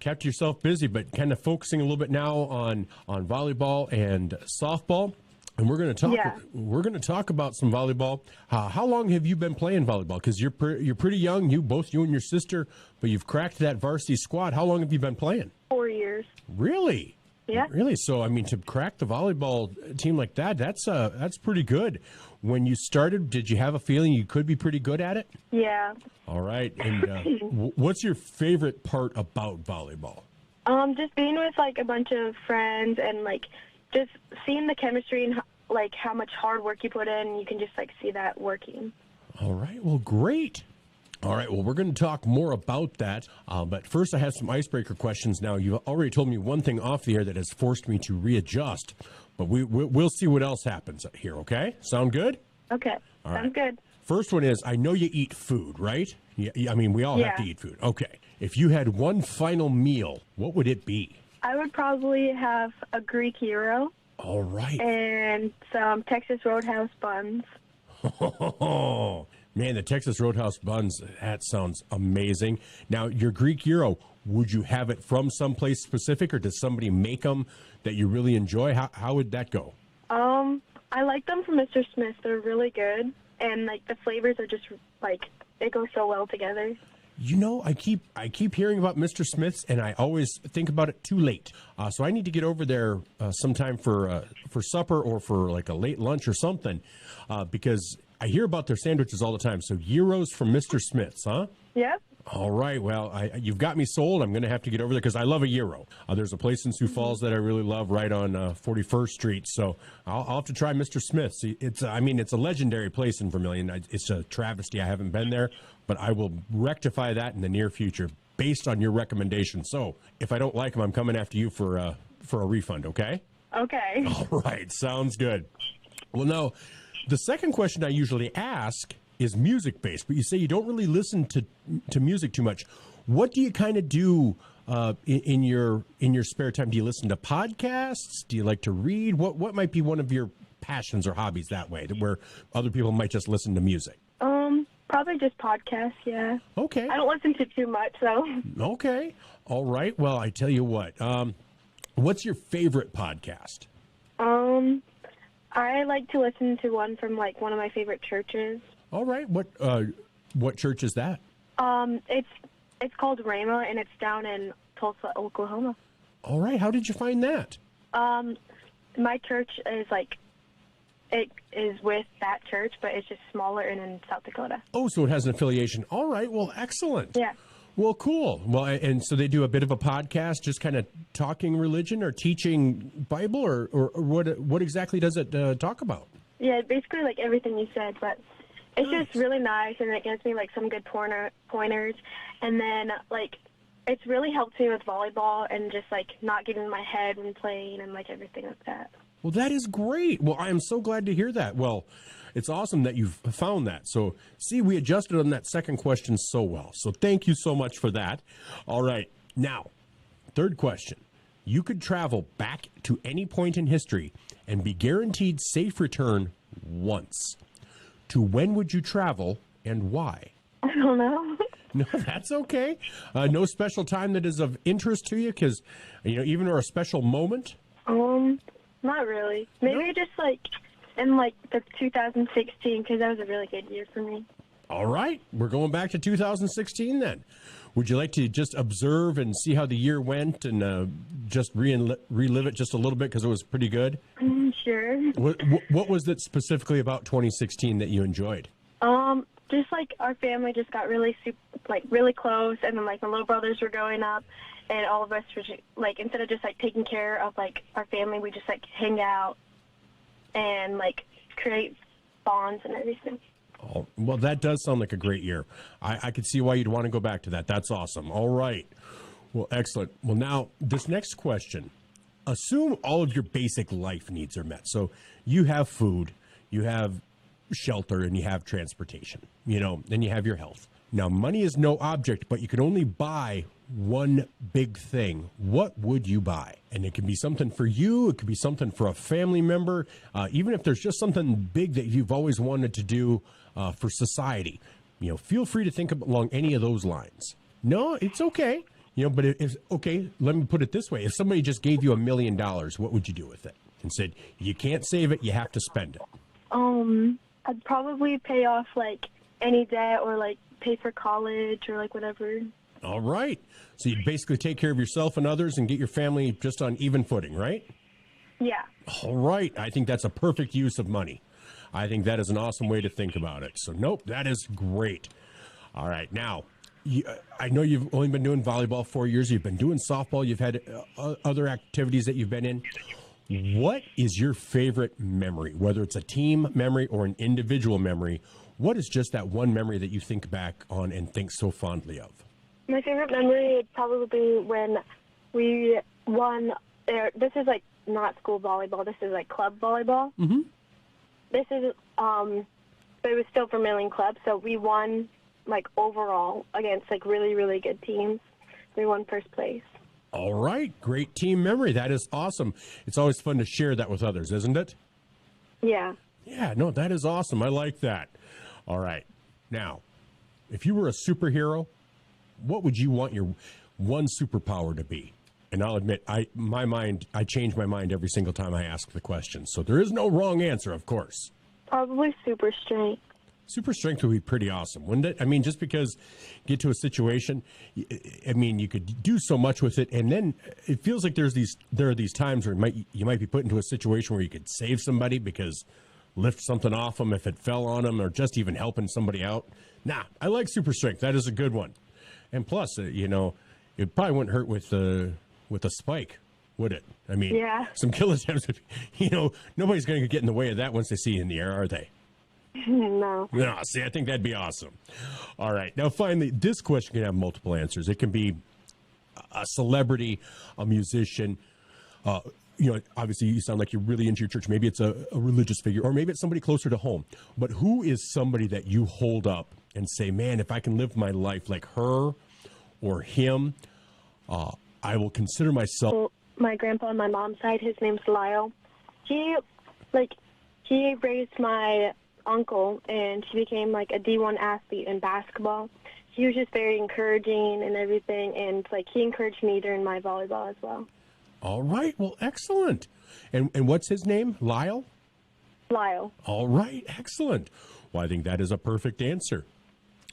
kept yourself busy, but kind of focusing a little bit now on volleyball and softball. And we're going to talk. Yeah. We're going to talk about some volleyball. How long have you been playing volleyball? Because you're pretty young. Both you and your sister, but you've cracked that varsity squad. How long have you been playing? 4 years. Really? Yeah. Really? So, I mean, to crack the volleyball team like that, that's pretty good. When you started, did you have a feeling you could be pretty good at it? Yeah. All right. And what's your favorite part about volleyball? Just being with like a bunch of friends and like just seeing the chemistry and like how much hard work you put in. You can just like see that working. All right. Well, great. All right, well, we're going to talk more about that, but first I have some icebreaker questions. Now, you've already told me one thing off the air that has forced me to readjust, but we'll see what else happens here, okay? Sound good? Okay, all sounds good. First one is, I know you eat food, right? I mean, we all have to eat food. Okay. If you had one final meal, what would it be? I would probably have a Greek gyro. All right. And some Texas Roadhouse buns. Oh, man, the Texas Roadhouse buns, that sounds amazing. Now, your Greek gyro, would you have it from someplace specific, or does somebody make them that you really enjoy? How would that go? I like them from Mr. Smith. They're really good. And, like, the flavors are just, like, it goes so well together. I keep hearing about Mr. Smith's, and I always think about it too late. So I need to get over there sometime for supper or for like a late lunch or something, because I hear about their sandwiches all the time. So gyros from Mr. Smith's, huh? Yep. All right. Well, you've got me sold. I'm going to have to get over there because I love a gyro. There's a place in Sioux Falls that I really love right on 41st Street. So I'll have to try Mr. Smith's. It's a legendary place in Vermillion. It's a travesty I haven't been there, but I will rectify that in the near future based on your recommendation. So if I don't like them, I'm coming after you for a refund, okay? Okay. All right. Sounds good. Well, now, the second question I usually ask is music-based, but you say you don't really listen to music too much. What do you kind of do in your spare time? Do you listen to podcasts? Do you like to read? What might be one of your passions or hobbies that way, where other people might just listen to music? Probably just podcasts, yeah. Okay. I don't listen to too much, though. Okay. All right. Well, I tell you what. What's your favorite podcast? I like to listen to one from like one of my favorite churches. All right. What church is that? It's called Rhema, and it's down in Tulsa, Oklahoma. All right. How did you find that? My church is like, it is with that church, but it's just smaller and in South Dakota. Oh, so it has an affiliation. All right. Well, excellent. Yeah. Well, cool. Well, and so they do a bit of a podcast, just kind of talking religion or teaching Bible, or what exactly does it talk about? Yeah, basically like everything you said, but it's just really nice, and it gives me like some good pointers, and then like it's really helped me with volleyball and just like not getting in my head when playing and like everything like that. Well, that is great. Well, I am so glad to hear that. Well, it's awesome that you've found that. So, see, we adjusted on that second question so well. So thank you so much for that. All right. Now, third question. You could travel back to any point in history and be guaranteed safe return once. To when would you travel and why? I don't know. No, that's okay. No special time that is of interest to you, because, even or a special moment? Not really. Maybe just like in like the 2016, because that was a really good year for me. All right. We're going back to 2016 then. Would you like to just observe and see how the year went and just relive it just a little bit because it was pretty good? Sure. What was it specifically about 2016 that you enjoyed? Just like our family just got really really close, and then like my little brothers were growing up, and all of us were just, like, instead of just like taking care of like our family, we just like hang out and like create bonds and everything. Oh, well, that does sound like a great year. I could see why you'd want to go back to that. That's awesome. All right. Well, excellent. Well, now, this next question. Assume all of your basic life needs are met. So you have food, you have shelter, and you have transportation, then you have your health. Now, money is no object, but you can only buy one big thing. What would you buy? And it can be something for you. It could be something for a family member. Even if there's just something big that you've always wanted to do for society. Feel free to think along any of those lines. No, it's okay. But okay, let me put it this way. If somebody just gave you $1 million, what would you do with it? And said, you can't save it, you have to spend it. I'd probably pay off, any debt or, pay for college or, whatever. All right. So you'd basically take care of yourself and others and get your family just on even footing, right? Yeah. All right. I think that's a perfect use of money. I think that is an awesome way to think about it. So, nope, that is great. All right. Now, I know you've only been doing volleyball 4 years. You've been doing softball. You've had other activities that you've been in. What is your favorite memory, whether it's a team memory or an individual memory? What is just that one memory that you think back on and think so fondly of? My favorite memory would probably be when we won. This is not school volleyball. This is club volleyball. Mm-hmm. This is but it was still Vermillion Club, so we won overall against really, really good teams. We won first place. All right. Great team memory. That is awesome. It's always fun to share that with others, isn't it? Yeah. Yeah, no, that is awesome. I like that. All right. Now, if you were a superhero, what would you want your one superpower to be? And I'll admit, I change my mind every single time I ask the question. So there is no wrong answer, of course. Probably super strength. Super strength would be pretty awesome, wouldn't it? I mean, just because get to a situation, you could do so much with it, and then it feels like there are these times where you might be put into a situation where you could save somebody because lift something off them if it fell on them, or just even helping somebody out. Nah, I like super strength. That is a good one. And plus, it probably wouldn't hurt with a spike, would it? I mean, yeah. Some kill attempts, nobody's going to get in the way of that once they see you in the air, are they? No. No, see, I think that'd be awesome. All right. Now, finally, this question can have multiple answers. It can be a celebrity, a musician. Obviously, you sound like you're really into your church. Maybe it's a religious figure, or maybe it's somebody closer to home. But who is somebody that you hold up and say, man, if I can live my life like her or him, I will consider myself. Well, my grandpa on my mom's side, his name's Lyle. He raised my uncle, and she became a D1 athlete in basketball. He was just very encouraging and everything, and he encouraged me during my volleyball as well. All right, well, excellent. And what's his name? Lyle? Lyle. All right, excellent. Well, I think that is a perfect answer.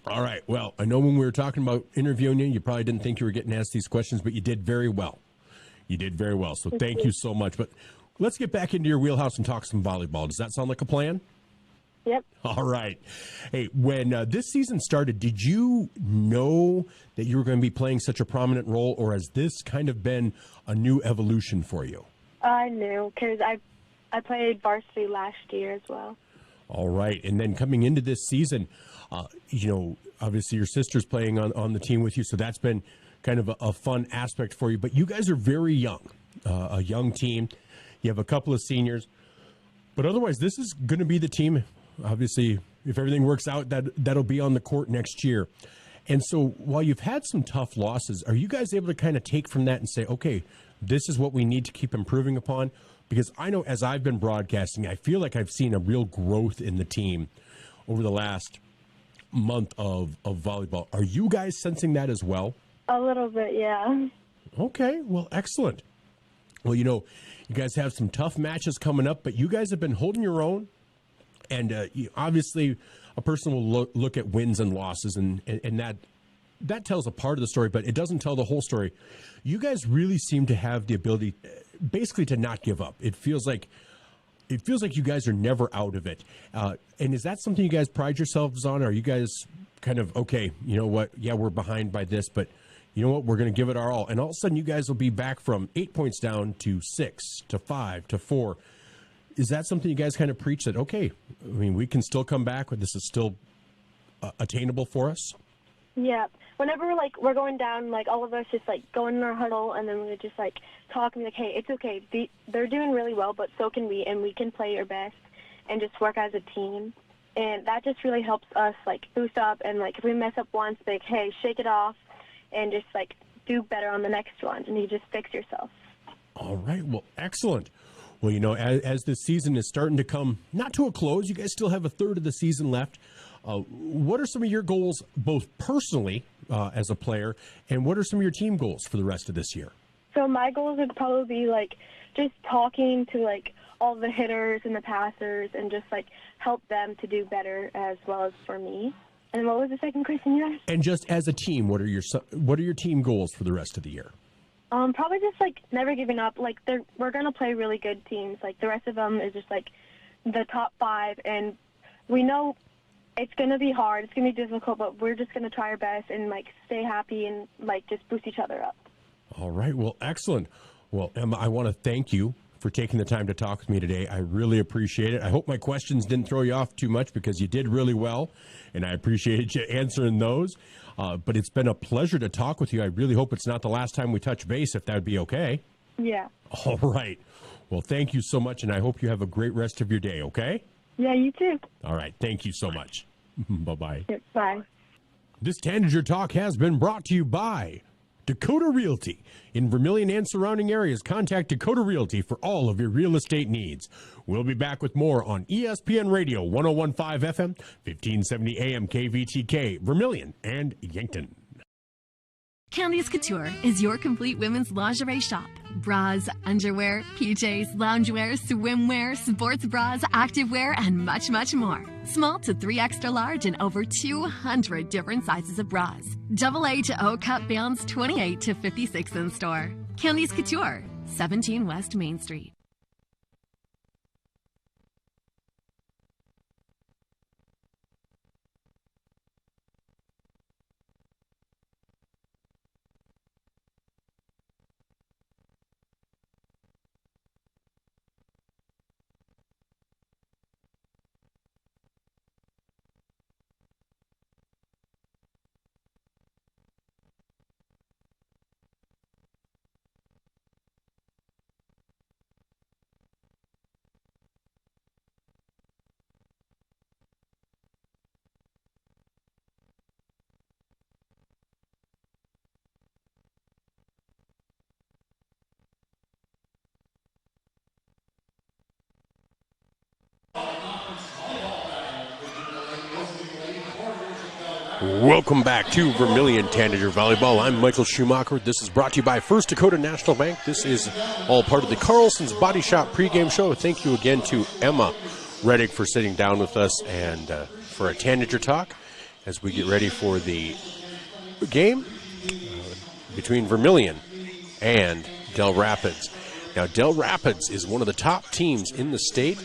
All right, well, I know when we were talking about interviewing you probably didn't think you were getting asked these questions, but you did very well. You did very well, so thank you so much. But let's get back into your wheelhouse and talk some volleyball. Does that sound like a plan? Yep. All right. Hey, when this season started, did you know that you were going to be playing such a prominent role, or has this kind of been a new evolution for you? I knew, because I played varsity last year as well. All right. And then coming into this season, obviously your sister's playing on the team with you, so that's been kind of a fun aspect for you. But you guys are very young, a young team. You have a couple of seniors. But otherwise, this is going to be the team. Obviously, if everything works out, that'll be on the court next year. And so while you've had some tough losses, are you guys able to kind of take from that and say, okay, this is what we need to keep improving upon? Because I know as I've been broadcasting, I feel like I've seen a real growth in the team over the last month of volleyball. Are you guys sensing that as well? A little bit, yeah. Okay, well, excellent. Well, you guys have some tough matches coming up, but you guys have been holding your own. And obviously, a person will look at wins and losses, and that tells a part of the story, but it doesn't tell the whole story. You guys really seem to have the ability, basically, to not give up. It feels like you guys are never out of it. And is that something you guys pride yourselves on? Or are you guys kind of, okay, you know what? Yeah, we're behind by this, but you know what? We're going to give it our all. And all of a sudden, you guys will be back from 8 points down to 6 to 5 to 4. Is that something you guys kind of preach that, okay, I mean, we can still come back, but this is still attainable for us? Yeah. Whenever, we're going down, all of us just, go in our huddle, and then we just, talk and be like, hey, it's okay. They're doing really well, but so can we, and we can play our best and just work as a team And that just really helps us, like, boost up. And, like, if we mess up once, like, hey, shake it off and just, like, do better on the next one. And you just fix yourself. All right. Well, excellent. Well, you know, as this season is starting to come, not to a close, you guys still have a third of the season left. What are some of your goals, both personally as a player, and what are some of your team goals for the rest of this year? So my goals would probably be, like, just talking to, like, all the hitters and the passers and just, like, help them to do better as well as for me. And what was the second question you asked? And just as a team, what are your team goals for the rest of the year? Probably just, like, never giving up. Like, we're going to play really good teams. Like, the rest of them is just, like, the top 5. And we know it's going to be hard. It's going to be difficult, but we're just going to try our best and, like, stay happy and, like, just boost each other up. All right. Well, excellent. Well, Emma, I want to thank you for taking the time to talk with me today. I really appreciate it. I hope my questions didn't throw you off too much because you did really well, and I appreciated you answering those. But it's been a pleasure to talk with you. I really hope it's not the last time we touch base, if that would be okay. Yeah. All right. Well, thank you so much, and I hope you have a great rest of your day, okay? Yeah, you too. All right. Thank you so much. Bye-bye. Yep, bye. This Tanager Talk has been brought to you by Dakota Realty. In Vermillion and surrounding areas, contact Dakota Realty for all of your real estate needs. We'll be back with more on ESPN Radio 101.5 FM, 1570 AM KVTK, Vermillion and Yankton. Candice Couture is your complete women's lingerie shop. Bras, underwear, PJs, loungewear, swimwear, sports bras, activewear, and much, much more. Small to 3 extra large and over 200 different sizes of bras. AA to O cup bands 28 to 56 in store. Candice Couture, 17 West Main Street. Welcome back to Vermillion Tanager Volleyball. I'm Michael Schumacher. This is brought to you by First Dakota National Bank. This is all part of the Carlson's Body Shop pregame show. Thank you again to Emma Redig for sitting down with us and for a Tanager Talk as we get ready for the game between Vermillion and Dell Rapids. Now, Dell Rapids is one of the top teams in the state.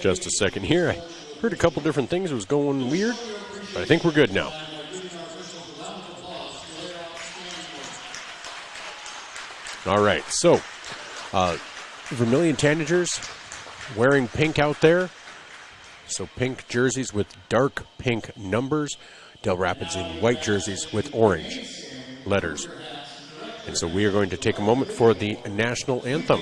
Just a second here. I heard a couple different things. It was going weird, but I think we're good now. All right, so Vermillion Tanagers wearing pink out there. So pink jerseys with dark pink numbers. Dell Rapids in white jerseys with orange letters. And so we are going to take a moment for the national anthem.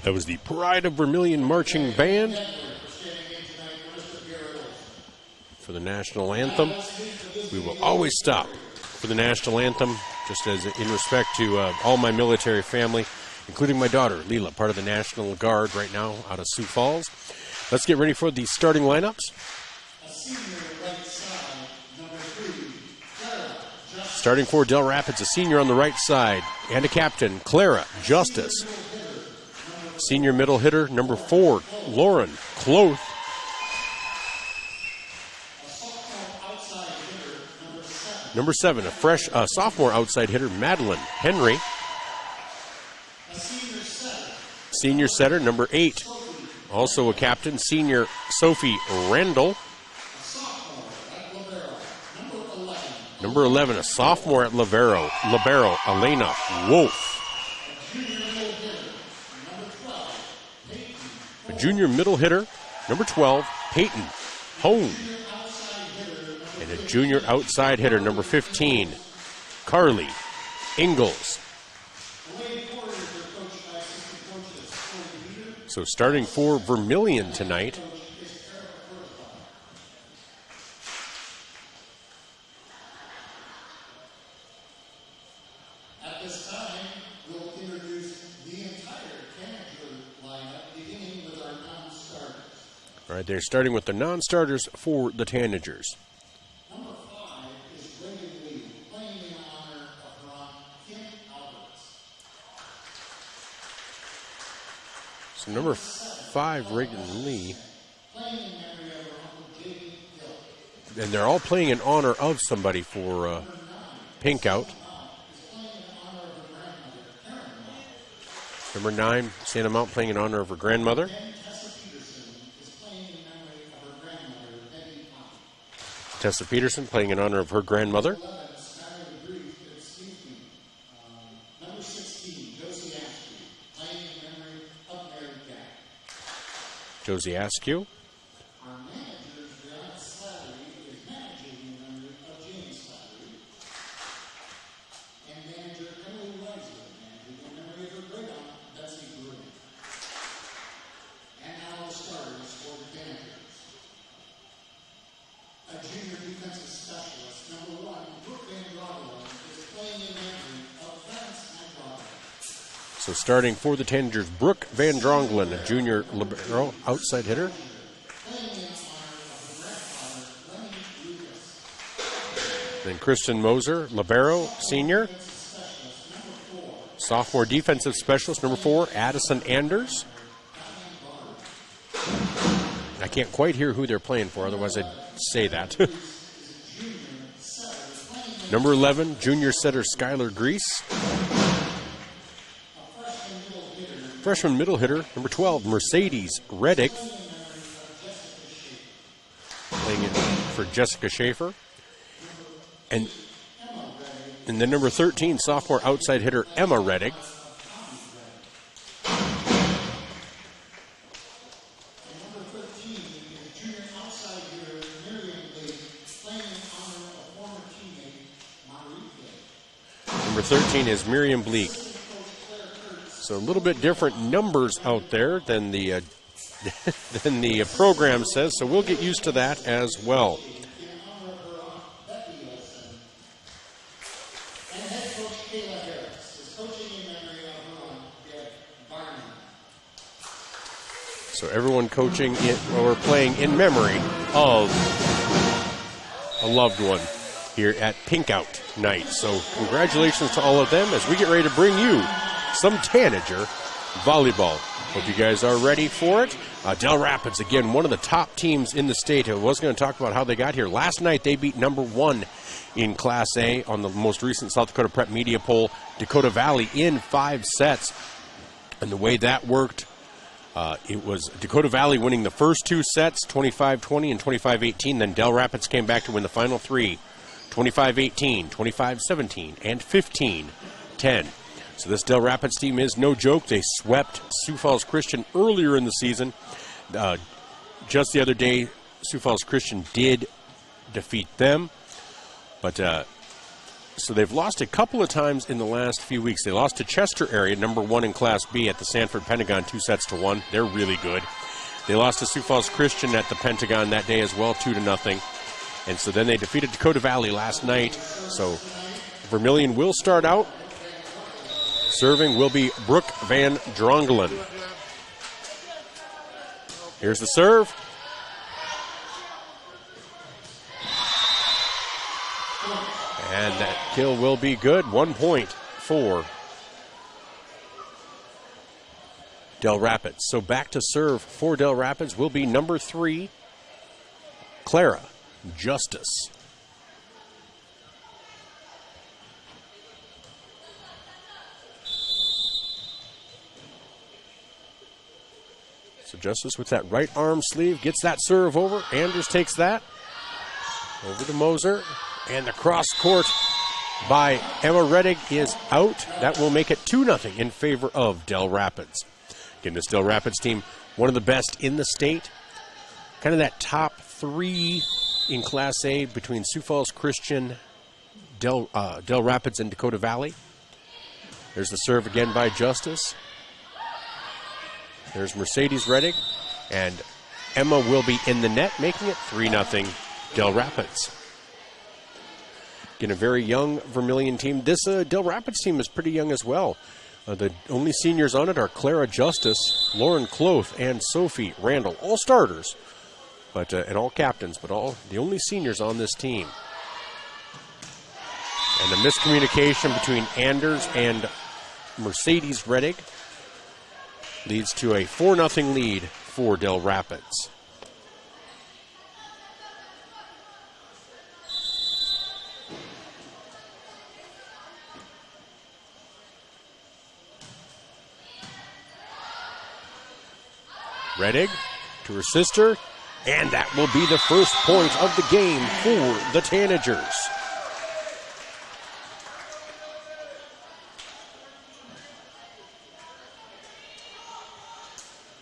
That was the Pride of Vermillion Marching Band for the national anthem. We will always stop for the national anthem, just as in respect to all my military family, including my daughter, Leela, part of the National Guard right now out of Sioux Falls. Let's get ready for the starting lineups. Starting for Dell Rapids, a senior on the right side, and a captain, Clara Justice. Senior middle hitter, number 4, Lauren Cloth. Number 7, a sophomore outside hitter, Madeline Henry. Senior setter, number 8, also a captain, senior Sophie Randall. Number 11, a sophomore at libero, Elena Wolf. A junior middle hitter, number 12, Peyton Hone. And a junior outside hitter, number 15, Carly Ingalls. So starting for Vermillion tonight, at this time, we'll introduce the entire Tanager lineup, beginning with our non-starters. All right, they're starting with the non-starters for the Tanagers. Number 5 is redig, playing in honor of her aunt, Kim Alberts. So number 5, Reagan Lee. Playing in memory of her uncle, J.D. Hill. And they're all playing in honor of somebody for Pink Out. Number 9, Santa Mount, playing in honor of her grandmother. Tessa Peterson playing in honor of her grandmother. Number 16, Josie Askew, playing in memory of Mary Jack. Josie Askew. Our manager, Brianna Slattery, is managing in memory of James Slattery. And manager Emily Weisler, managing in memory of her great aunt, Betsy Bruin. And now the starters for the Tanagers. A junior defensive specialist, number 1, Brooke Van Drogelen, is playing in memory of Clarence McDonald. So starting for the Tanagers, Brooke Van Drongelen, a junior libero outside hitter. Then Kristen Moser, libero, senior. Sophomore defensive specialist, number 4, Addison Anders. I can't quite hear who they're playing for, otherwise I'd say that. Number 11, junior setter Skylar Grease. Freshman middle hitter, number 12, Mercedes Redig. Playing in for Jessica Schaefer. And then number 13, sophomore outside hitter Emma Redig. Number 13 is Miriam Bleak. So a little bit different numbers out there than the than the program says, so we'll get used to that as well. So everyone coaching or playing in memory of a loved one here at Pink Out night. So congratulations to all of them as we get ready to bring you some Tanager volleyball. Hope you guys are ready for it. Dell Rapids, again, one of the top teams in the state. I was going to talk about how they got here. Last night they beat number 1 in Class A on the most recent South Dakota Prep Media Poll, Dakota Valley, in 5 sets. And the way that worked, it was Dakota Valley winning the first 2 sets, 25-20 and 25-18. Then Dell Rapids came back to win the final 3, 25-18, 25-17, and 15-10. So this Dell Rapids team is no joke. They swept Sioux Falls Christian earlier in the season. Just the other day, Sioux Falls Christian did defeat them. But So they've lost a couple of times in the last few weeks. They lost to Chester area, number 1 in Class B at the Sanford Pentagon, 2-1. They're really good. They lost to Sioux Falls Christian at the Pentagon that day as well, 2-0. And so then they defeated Dakota Valley last night. So Vermillion will start out. Serving will be Brooke Van Drongelen. Here's the serve. And that kill will be good. 1 point for Dell Rapids. So back to serve for Dell Rapids will be number 3, Clara Justice. So Justice with that right arm sleeve gets that serve over. Anders takes that. Over to Moser. And the cross court by Emma Redig is out. That will make it 2-0 in favor of Dell Rapids. Again, this Dell Rapids team, one of the best in the state. Kind of that top 3 in Class A between Sioux Falls Christian, Dell Rapids, and Dakota Valley. There's the serve again by Justice. There's Mercedes Redig. And Emma will be in the net, making it 3-0 Dell Rapids. Again, a very young Vermillion team. This Dell Rapids team is pretty young as well. The only seniors on it are Clara Justice, Lauren Cloth, and Sophie Randall. All starters, but and all captains, but the only seniors on this team. And a miscommunication between Anders and Mercedes Redig leads to a 4-0 lead for Dell Rapids. Redig to her sister, and that will be the first point of the game for the Tanagers.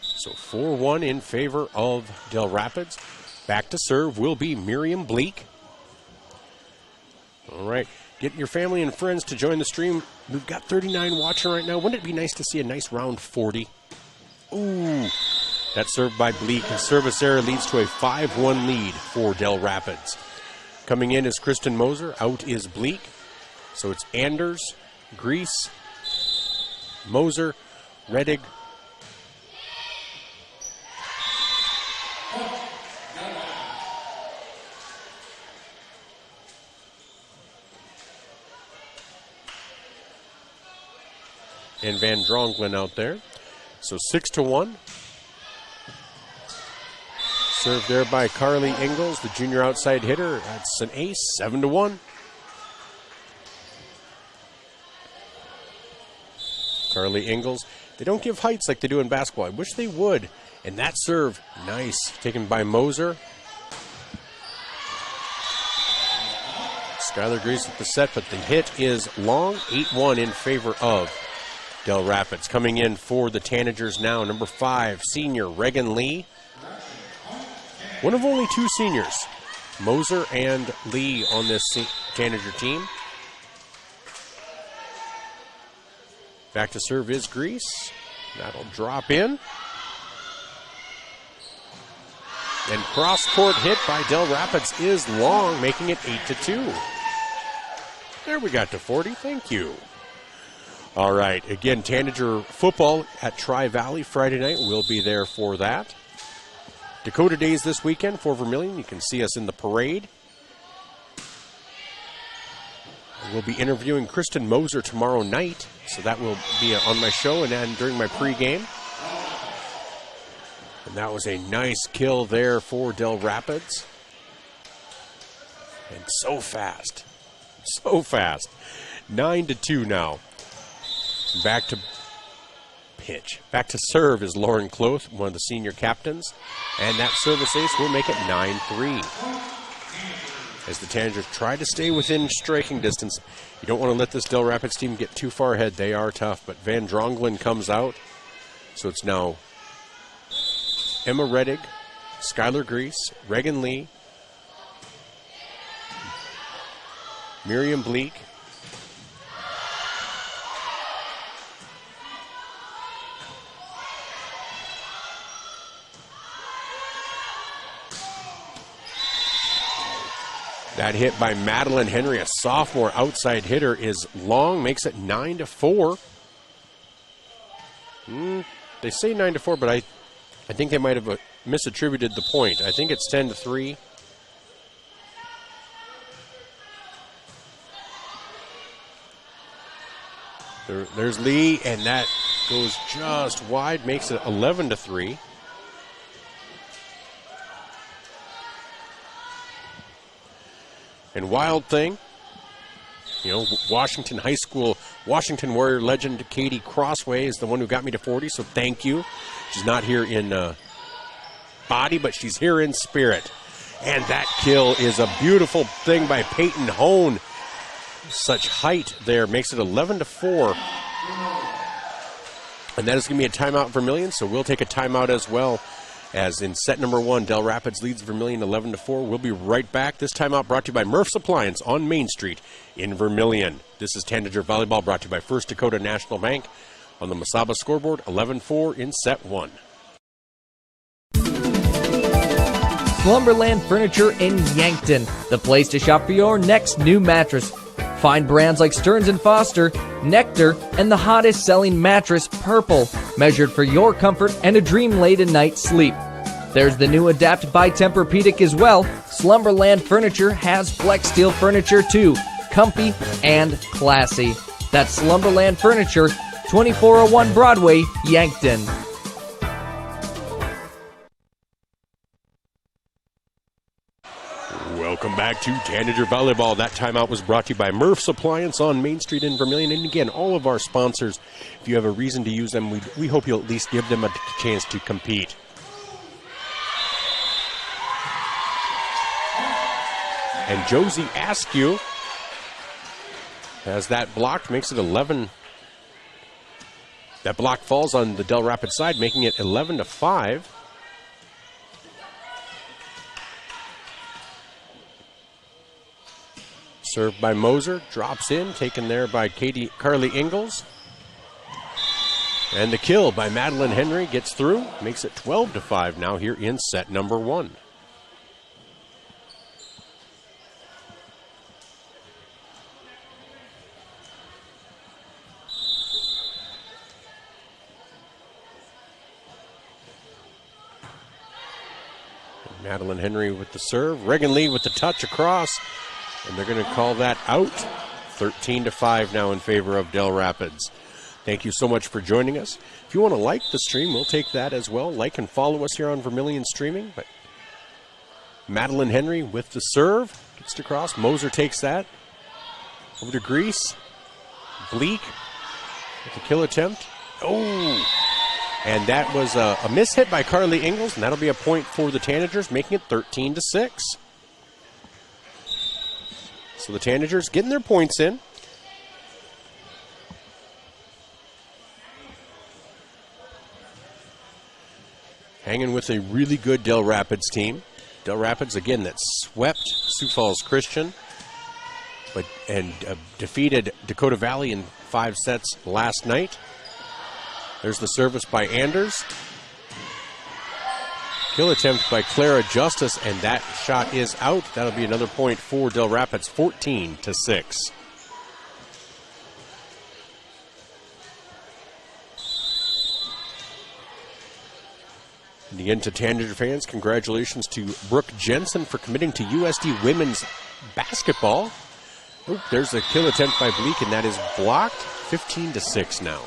So 4-1 in favor of Dell Rapids. Back to serve will be Miriam Bleak. All right, get your family and friends to join the stream. We've got 39 watching right now. Wouldn't it be nice to see a nice round 40? Ooh. That serve by Bleak. A service error leads to a 5-1 lead for Dell Rapids. Coming in is Kristen Moser. Out is Bleak. So it's Anders, Grease, Moser, Redig. And Van Drongelen out there. So 6-1. Served there by Carly Ingalls, the junior outside hitter. That's an ace, 7-1. Carly Ingalls. They don't give heights like they do in basketball. I wish they would. And that serve, nice. Taken by Moser. Skylar Grease with the set, but the hit is long. 8-1 in favor of Dell Rapids. Coming in for the Tanagers now, number 5, senior Regan Lee. One of only 2 seniors, Moser and Lee, on this Tanager team. Back to serve is Grease. That'll drop in. And cross-court hit by Dell Rapids is long, making it 8-2. There we got to 40. Thank you. All right. Again, Tanager football at Tri-Valley Friday night. We'll be there for that. Dakota Days this weekend for Vermillion. You can see us in the parade. We'll be interviewing Kristen Moser tomorrow night, so that will be on my show and then during my pregame. And that was a nice kill there for Dell Rapids. And so fast. So fast. 9-2 now. Back to pitch. Back to serve is Lauren Cloth, one of the senior captains. And that service ace will make it 9-3. As the Tanagers try to stay within striking distance. You don't want to let this Dell Rapids team get too far ahead. They are tough. But Van Drongelen comes out. So it's now Emma Redig, Skylar Grease, Regan Lee, Miriam Bleak, That hit by Madeline Henry, a sophomore outside hitter, is long, makes it 9-4. They say 9-4, but I think they might have misattributed the point. I think it's 10-3. There's Lee, and that goes just wide, makes it 11-3. And wild thing, you know, Washington High School, Washington Warrior legend Katie Crossway is the one who got me to 40, so thank you. She's not here in body, but she's here in spirit. And that kill is a beautiful thing by Peyton Hone. Such height there, makes it 11-4. And that is going to be a timeout for Vermillion, so we'll take a timeout as well. As in set number 1, Dell Rapids leads Vermillion 11-4. We'll be right back. This timeout brought to you by Murph's Appliance on Main Street in Vermillion. This is Tanager Volleyball brought to you by First Dakota National Bank on the Masaba scoreboard, 11-4 in set 1. Slumberland Furniture in Yankton, the place to shop for your next new mattress. Find brands like Stearns & Foster, Nectar, and the hottest selling mattress, Purple, measured for your comfort and a dream-laden night's sleep. There's the new Adapt by Tempur-Pedic as well. Slumberland Furniture has Flex Steel furniture too, comfy and classy. That's Slumberland Furniture, 2401 Broadway, Yankton. Welcome back to Tanager Volleyball. That timeout was brought to you by Murph's Appliance on Main Street in Vermillion. And again, all of our sponsors, if you have a reason to use them, we hope you'll at least give them a chance to compete. And Josie Askew has that blocked, makes it 11. That block falls on the Dell Rapids side, making it 11-5. Served by Moser, drops in, taken there by Carly Ingalls. And the kill by Madeline Henry gets through, makes it 12-5 now here in set number 1. Madeline Henry with the serve, Regan Lee with the touch across. And they're going to call that out. 13-5 now in favor of Dell Rapids. Thank you so much for joining us. If you want to like the stream, we'll take that as well. Like and follow us here on Vermillion Streaming. But Madeline Henry with the serve. Gets it across. Moser takes that. Over to Grease. Bleak with the kill attempt. Oh! And that was a miss hit by Carly Ingalls. And that'll be a point for the Tanagers, making it 13-6. So the Tanagers getting their points in. Hanging with a really good Dell Rapids team. Dell Rapids, again, that swept Sioux Falls Christian and defeated Dakota Valley in 5 sets last night. There's the service by Anders. Kill attempt by Clara Justice, and that shot is out. That'll be another point for Dell Rapids, 14-6. And again, to Tanager fans, congratulations to Brooke Jensen for committing to USD women's basketball. Oh, there's a kill attempt by Bleak, and that is blocked. 15-6 now.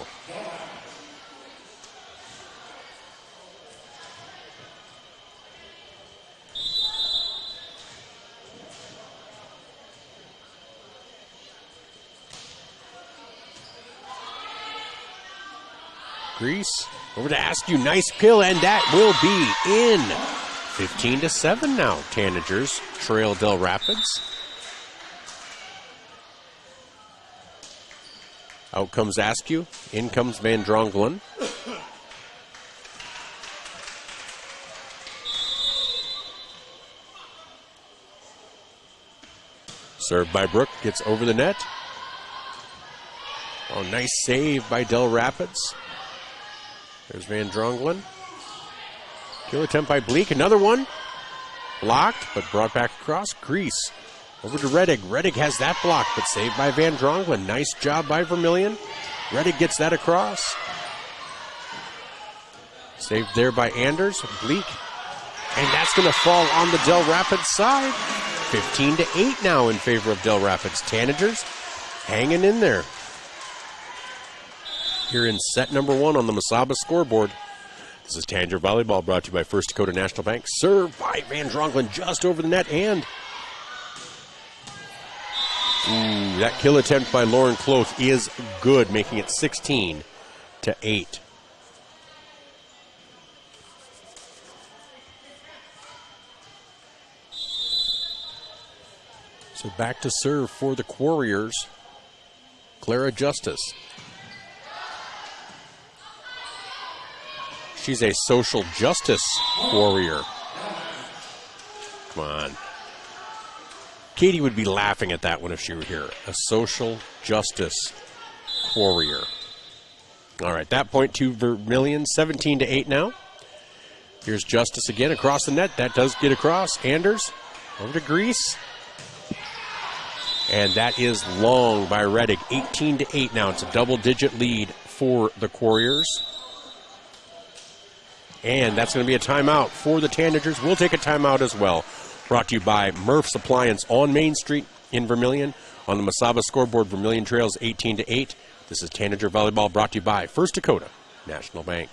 Grease over to Askew, nice kill, and that will be in. 15-7 now. Tanagers trail Dell Rapids. Out comes Askew, in comes Van Drongelen. Served by Brooke, gets over the net. Oh, nice save by Dell Rapids. There's Van Drongelen. Kill attempt by Bleak. Another one. Blocked, but brought back across. Grease Over to Redig. Redig has that block, but saved by Van Drongelen. Nice job by Vermillion. Redig gets that across. Saved there by Anders. Bleak. And that's going to fall on the Dell Rapids side. 15-8 now in favor of Dell Rapids. Tanagers hanging in there. Here in set number 1 on the Masaba scoreboard. This is Tanager Volleyball, brought to you by First Dakota National Bank. Served by Van Drongelen just over the net, and that kill attempt by Lauren Kloth is good, making it 16-8. So back to serve for the Quarriers, Clara Justice. She's a social justice warrior. Come on. Katie would be laughing at that one if she were here. A social justice warrior. All right, that point to Vermillion, 17-8 now. Here's Justice again across the net. That does get across. Anders over to Grease. And that is long by Redig. 18-8 now. It's a double-digit lead for the Quarriers. And that's going to be a timeout for the Tanagers. We'll take a timeout as well. Brought to you by Murph's Appliance on Main Street in Vermillion. On the Masaba scoreboard, Vermillion trails 18-8. This is Tanager Volleyball, brought to you by First Dakota National Bank.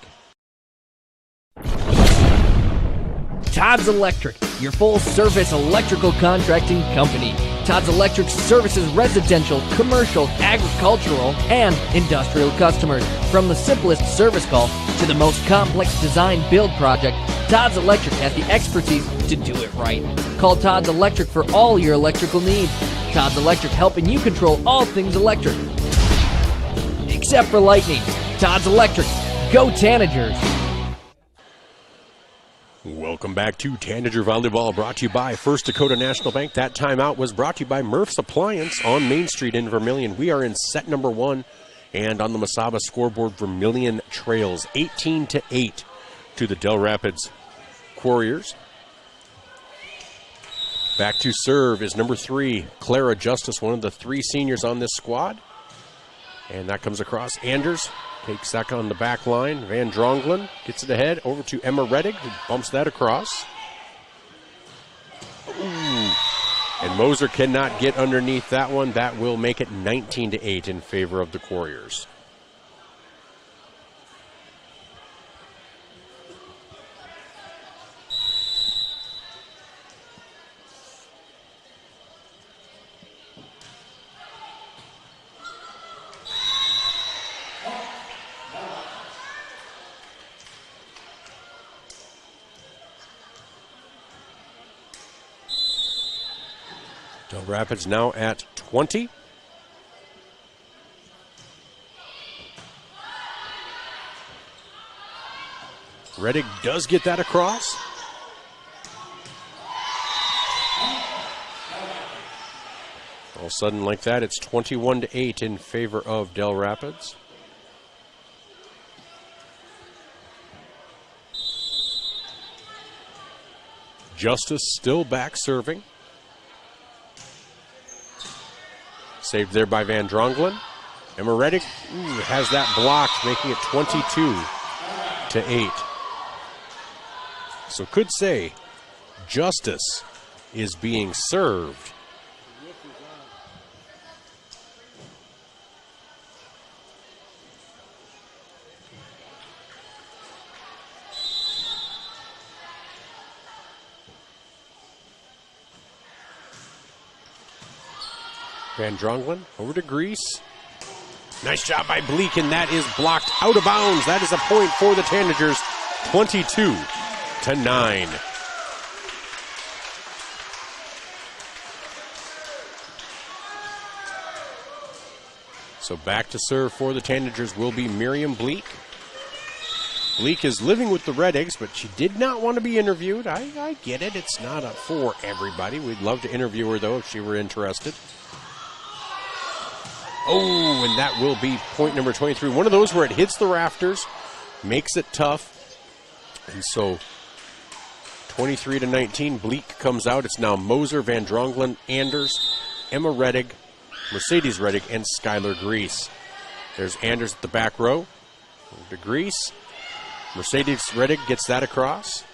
Todd's Electric, your full-service electrical contracting company. Todd's Electric services residential, commercial, agricultural, and industrial customers. From the simplest service call to the most complex design build project, Todd's Electric has the expertise to do it right. Call Todd's Electric for all your electrical needs. Todd's Electric, helping you control all things electric. Except for lightning. Todd's Electric. Go Tanagers! Welcome back to Tanager Volleyball, brought to you by First Dakota National Bank. That timeout was brought to you by Murph's Appliance on Main Street in Vermillion. We are in set number 1, and on the Masaba scoreboard, Vermillion trails 18-8 to the Dell Rapids Quarriers. Back to serve is number 3, Clara Justice, one of the 3 seniors on this squad. And that comes across. Anders takes that on the back line. Van Drongelen gets it ahead over to Emma Redig, who bumps that across. Ooh. And Moser cannot get underneath that one. That will make it 19-8 in favor of the Quarriers. Dell Rapids now at 20. Redig does get that across. All of a sudden like that, it's 21-8 in favor of Dell Rapids. Justice still back serving. Saved there by Van Drongelen. Emma Redig has that blocked, making it 22-8. So could say Justice is being served. Van Drongelen over to Grease. Nice job by Bleak, and that is blocked out of bounds. That is a point for the Tanagers, 22-9. So back to serve for the Tanagers will be Miriam Bleak. Bleak is living with the Redigs, but she did not want to be interviewed. I get it. It's not for everybody. We'd love to interview her, though, if she were interested. Oh, and that will be point number 23. One of those where it hits the rafters, makes it tough. And so 23-19, Bleak comes out. It's now Moser, Van Drongelen, Anders, Emma Redig, Mercedes Redig, and Skylar Grease. There's Anders at the back row. To Grease. Mercedes Redig gets that across.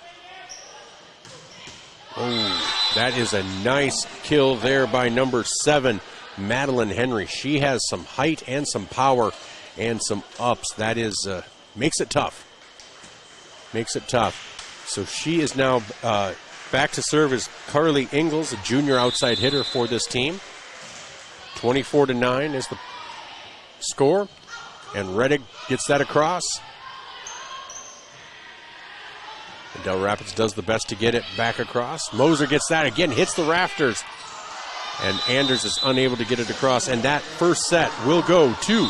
Oh, that is a nice kill there by number 7, Madeline Henry. She has some height and some power and some ups. That is, makes it tough. Makes it tough. So she is now back to serve as Carly Ingalls, a junior outside hitter for this team. 24-9 is the score. And Redig gets that across. And Dell Rapids does the best to get it back across. Moser gets that again, hits the rafters. And Anders is unable to get it across. And that first set will go to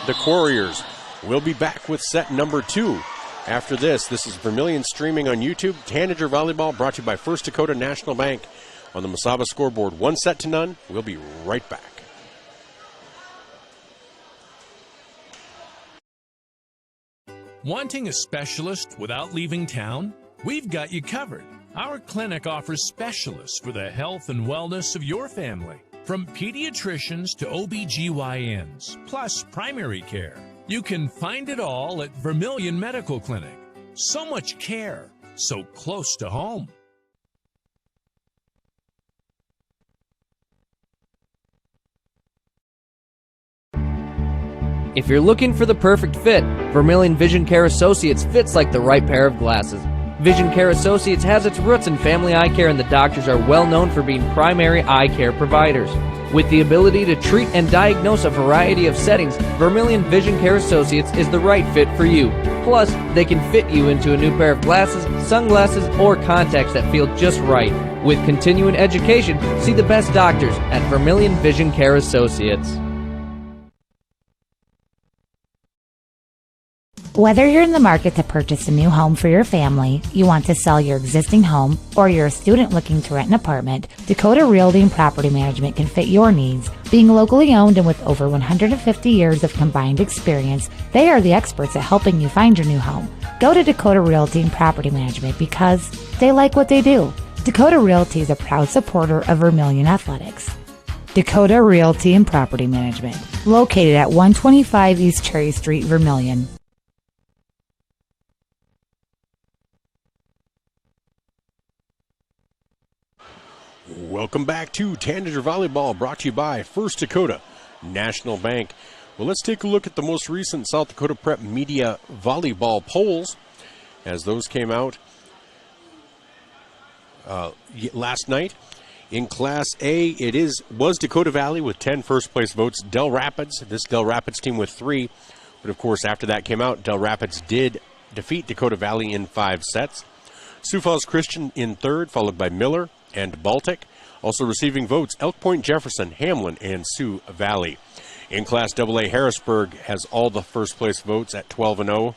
the Quarriers. We'll be back with set number 2. After this is Vermillion streaming on YouTube. Tanager Volleyball brought to you by First Dakota National Bank on the Masaba scoreboard. 1-0. We'll be right back. Wanting a specialist without leaving town? We've got you covered. Our clinic offers specialists for the health and wellness of your family. From pediatricians to OBGYNs, plus primary care. You can find it all at Vermillion Medical Clinic. So much care, so close to home. If you're looking for the perfect fit, Vermillion Vision Care Associates fits like the right pair of glasses. Vision Care Associates has its roots in family eye care, and the doctors are well known for being primary eye care providers. With the ability to treat and diagnose a variety of settings, Vermillion Vision Care Associates is the right fit for you. Plus, they can fit you into a new pair of glasses, sunglasses, or contacts that feel just right. With continuing education, see the best doctors at Vermillion Vision Care Associates. Whether you're in the market to purchase a new home for your family, you want to sell your existing home, or you're a student looking to rent an apartment, Dakota Realty and Property Management can fit your needs. Being locally owned and with over 150 years of combined experience, they are the experts at helping you find your new home. Go to Dakota Realty and Property Management because they like what they do. Dakota Realty is a proud supporter of Vermillion Athletics. Dakota Realty and Property Management, located at 125 East Cherry Street, Vermillion. Welcome back to Tanager Volleyball, brought to you by First Dakota National Bank. Well, let's take a look at the most recent South Dakota Prep Media Volleyball polls as those came out last night. In Class A, it was Dakota Valley with 10 first-place votes. Dell Rapids, this Dell Rapids team with 3. But, of course, after that came out, Dell Rapids did defeat Dakota Valley in 5 sets. Sioux Falls Christian in 3rd, followed by Miller and Baltic. Also receiving votes, Elk Point Jefferson, Hamlin, and Sioux Valley. In Class AA, Harrisburg has all the first-place votes at 12-0.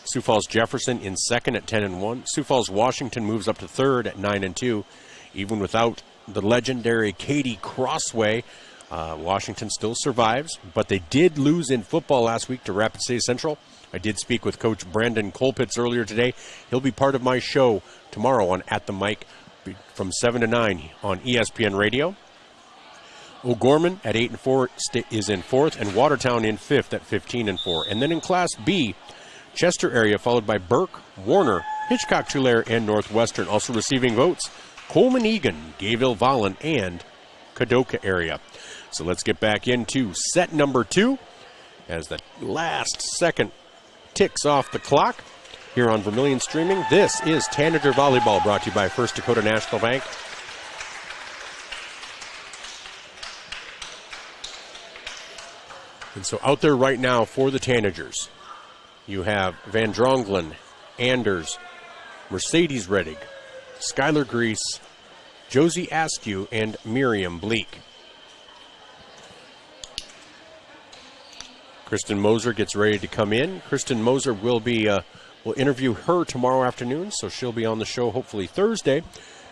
Sioux Falls Jefferson in 2nd at 10-1. Sioux Falls Washington moves up to 3rd at 9-2. Even without the legendary Katie Crossway, Washington still survives, but they did lose in football last week to Rapid City Central. I did speak with Coach Brandon Colpitz earlier today. He'll be part of my show tomorrow on At the Mic from 7 to 9 on ESPN Radio. O'Gorman at 8-4 is in 4th, and Watertown in 5th at 15-4. And then in Class B, Chester area, followed by Burke, Warner, Hitchcock-Tulare, and Northwestern. Also receiving votes, Coleman Egan, Gayville-Vollen, and Kadoka area. So let's get back into set number 2 as the last second ticks off the clock here on Vermillion Streaming. This is Tanager Volleyball, brought to you by First Dakota National Bank. And so out there right now for the Tanagers, you have Van Drongelen, Anders, Mercedes Redig, Skylar Grease, Josie Askew, and Miriam Bleak. Kristen Moser gets ready to come in. Kristen Moser will be, we'll interview her tomorrow afternoon, so she'll be on the show hopefully Thursday,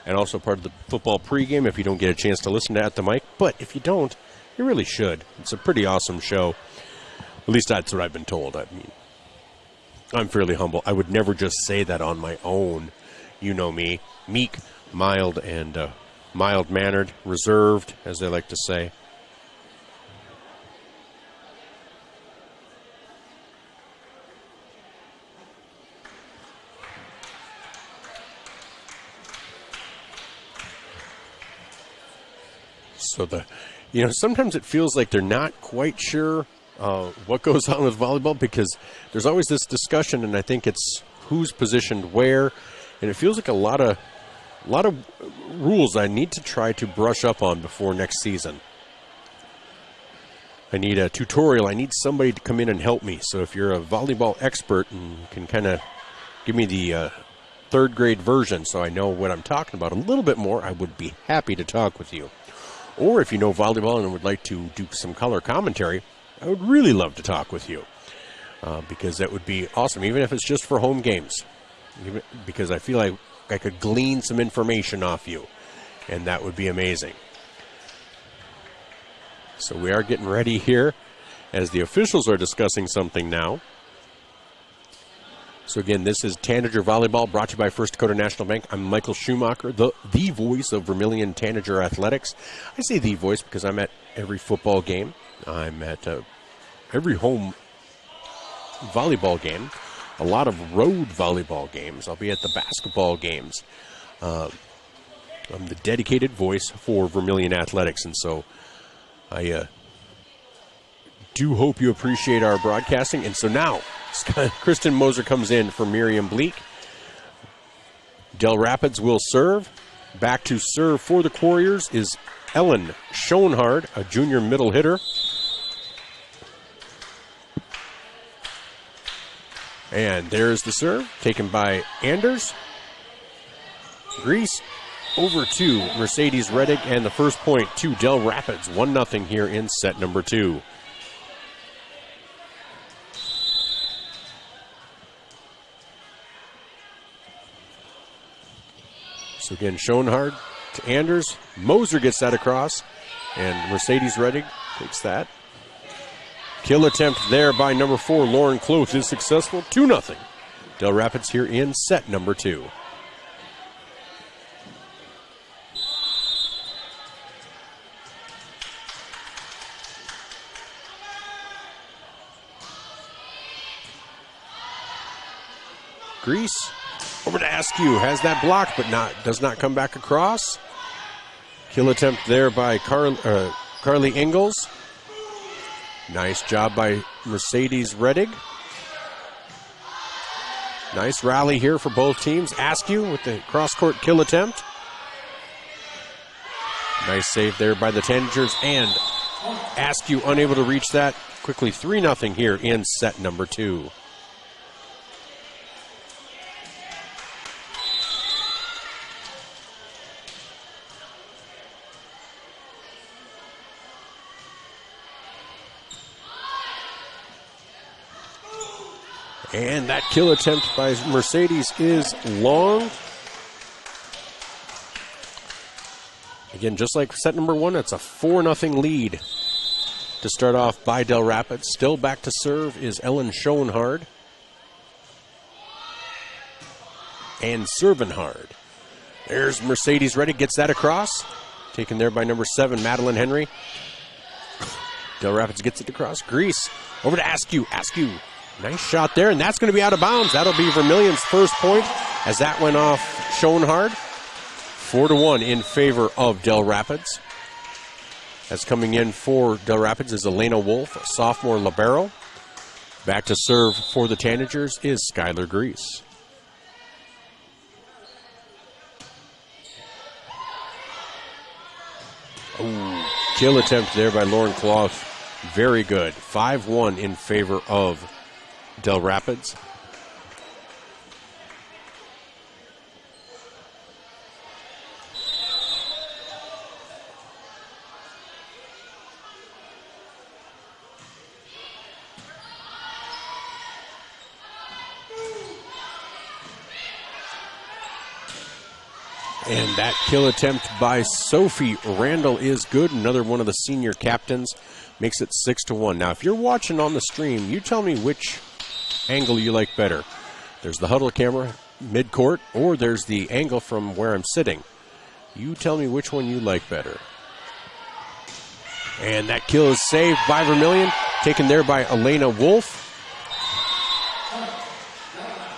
and also part of the football pregame if you don't get a chance to listen to At the Mic. But if you don't, you really should. It's a pretty awesome show. At least that's what I've been told. I mean, I'm fairly humble. I would never just say that on my own. You know me. Meek, mild, and mild-mannered, reserved, as they like to say. So sometimes it feels like they're not quite sure what goes on with volleyball, because there's always this discussion, and I think it's who's positioned where, and it feels like a lot of rules I need to try to brush up on before next season. I need a tutorial. I need somebody to come in and help me. So if you're a volleyball expert and can kind of give me the third grade version so I know what I'm talking about a little bit more, I would be happy to talk with you. Or if you know volleyball and would like to do some color commentary, I would really love to talk with you, because that would be awesome, even if it's just for home games, because I feel like I could glean some information off you, and that would be amazing. So we are getting ready here as the officials are discussing something now. So again, this is Tanager Volleyball, brought to you by First Dakota National Bank. I'm Michael Schumacher, the voice of Vermillion Tanagers Athletics. I say the voice because I'm at every football game. I'm at every home volleyball game, a lot of road volleyball games. I'll be at the basketball games. I'm the dedicated voice for Vermillion Athletics, and so I do hope you appreciate our broadcasting. And so now, Kristen Moser comes in for Miriam Bleak. Dell Rapids will serve. Back to serve for the Quarriers is Ellen Schoenhard, a junior middle hitter. And there's the serve, taken by Anders. Grease over to Mercedes Redig, and the first point to Dell Rapids, 1-0 here in set number 2. So again, Schoenhard to Anders. Moser gets that across, and Mercedes Redig takes that. Kill attempt there by number 4, Lauren Cloth, is successful. 2-0. Dell Rapids here in set number 2. Grease over to Askew, has that blocked, but does not come back across. Kill attempt there by Carly Ingalls. Nice job by Mercedes Redig. Nice rally here for both teams. Askew with the cross-court kill attempt. Nice save there by the Tanagers, and Askew unable to reach that. Quickly 3-0 here in set number 2. And that kill attempt by Mercedes is long. Again, just like set number 1, it's a 4-0 lead to start off by Dell Rapids. Still back to serve is Ellen Schoenhard. And serving hard. There's Mercedes Redig, gets that across. Taken there by number 7, Madeline Henry. Dell Rapids gets it across. Grease over to Askew. Askew. Nice shot there, and that's going to be out of bounds. That'll be Vermillion's first point as that went off Schoenhard. 4-1 in favor of Dell Rapids. That's coming in for Dell Rapids is Elena Wolf, a sophomore libero. Back to serve for the Tanagers is Skylar Grease. Ooh, kill attempt there by Lauren Cloth. Very good. 5-1 in favor of Dell Rapids. And that kill attempt by Sophie Randall is good. Another one of the senior captains. Makes it 6-1. Now, if you're watching on the stream, you tell me which angle you like better. There's the huddle camera. midcourt, or there's the angle from where I'm sitting. You tell me which one you like better. And that kill is saved by Vermillion, taken there by Elena Wolf.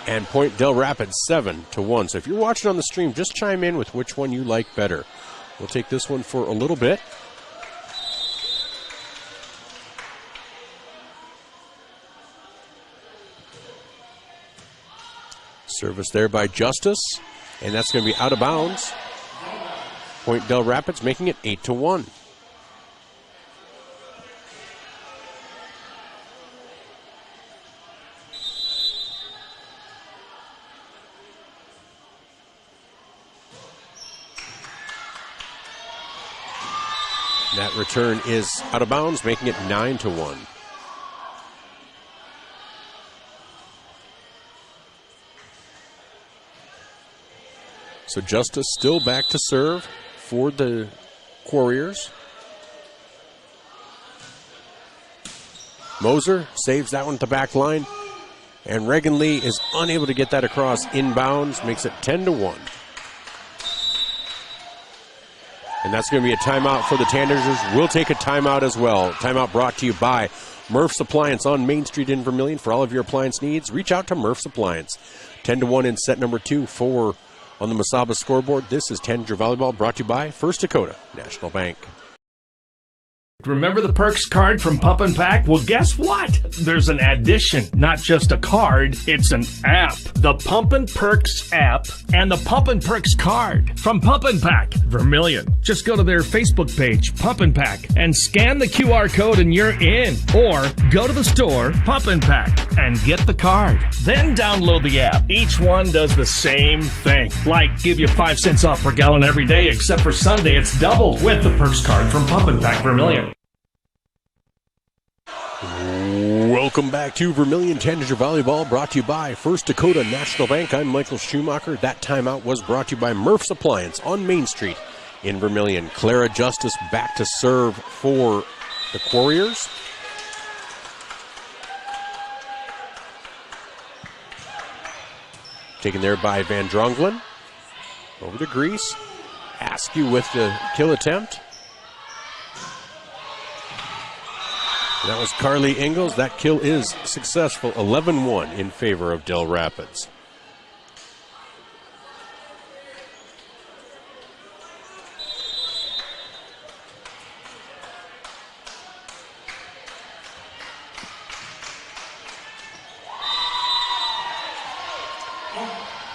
And point Dell Rapids 7-1. So if you're watching on the stream, just chime in with which one you like better. We'll take this one for a little bit. Service there by Justice, and that's going to be out of bounds. Point Dell Rapids making it 8-1. That return is out of bounds, making it 9-1. So Justice still back to serve for the Quarriers. Moser saves that one at the back line. And Regan Lee is unable to get that across inbounds, makes it 10-1. And that's going to be a timeout for the Tanagers. We'll take a timeout as well. Timeout brought to you by Murph's Appliance on Main Street in Vermillion. For all of your appliance needs, reach out to Murph's Appliance. 10-1 in set number 2 for on the Masaba scoreboard. This is Tanager Volleyball, brought to you by First Dakota National Bank. Remember the Perks card from Pump and Pack? Well, guess what? There's an addition, not just a card, it's an app. The Pump and Perks app and the Pump and Perks card from Pump and Pack, Vermillion. Just go to their Facebook page, Pump and Pack, and scan the QR code and you're in. Or go to the store, Pump and Pack, and get the card. Then download the app. Each one does the same thing. Like give you 5 cents off per gallon every day, except for Sunday, it's doubled with the Perks card from Pump and Pack, Vermillion. Welcome back to Vermillion Tanagers Volleyball, brought to you by First Dakota National Bank. I'm Michael Schumacher. That timeout was brought to you by Murph's Appliance on Main Street in Vermillion. Clara Justice back to serve for the Quarriers. Taken there by Van Drongelen. Over to Grease. Askew with the kill attempt. That was Carly Ingalls. That kill is successful, 11-1 in favor of Dell Rapids.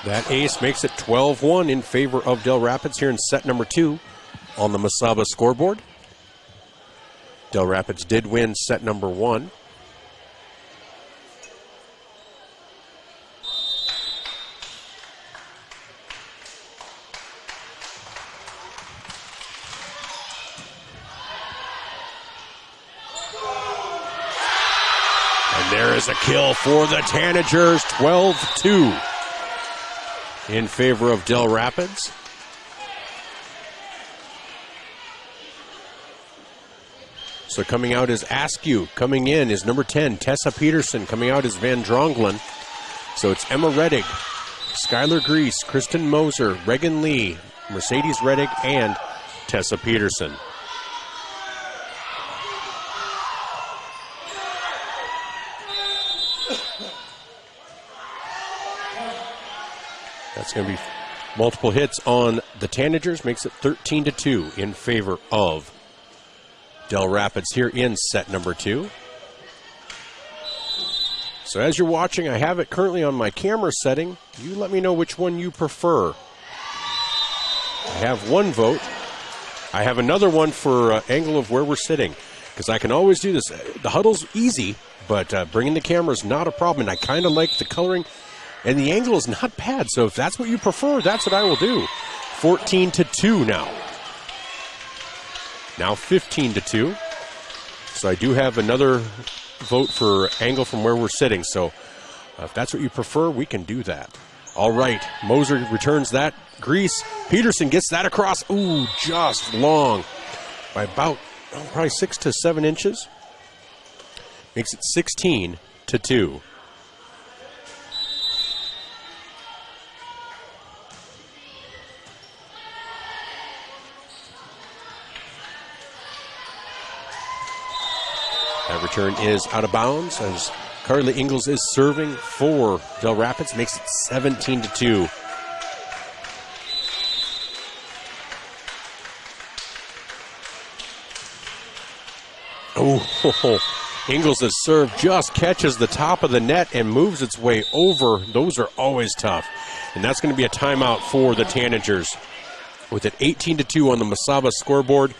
That ace makes it 12-1 in favor of Dell Rapids here in set number 2 on the Masaba scoreboard. Dell Rapids did win set number 1. And there is a kill for the Tanagers, 12-2 in favor of Dell Rapids. So coming out is Askew. Coming in is number 10, Tessa Peterson. Coming out is Van Drongelen. So it's Emma Redig, Skylar Grease, Kristen Moser, Regan Lee, Mercedes Redig, and Tessa Peterson. That's going to be multiple hits on the Tanagers. Makes it 13-2 in favor of Dell Rapids here in set number 2. So as you're watching, I have it currently on my camera setting. You let me know which one you prefer. I have one vote. I have another one for angle of where we're sitting, because I can always do this. The huddle's easy, but bringing the camera is not a problem. And I kind of like the coloring, and the angle is not bad. So if that's what you prefer, that's what I will do. 14-2 now. Now 15-2. So I do have another vote for angle from where we're sitting. So if that's what you prefer, we can do that. All right, Moser returns that. Grease. Peterson gets that across. Ooh, just long by about probably 6 to 7 inches. Makes it 16-2. return is out of bounds as Carly Ingalls is serving for Dell Rapids, makes it 17-2. Oh, Ingalls' serve just catches the top of the net and moves its way over. Those are always tough. And that's going to be a timeout for the Tanagers. With it 18-2 on the Mesaba scoreboard.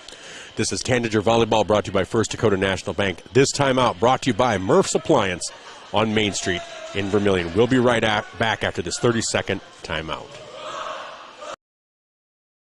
This is Tanager Volleyball, brought to you by First Dakota National Bank. This timeout brought to you by Murph's Appliance on Main Street in Vermillion. We'll be right back after this 30-second timeout.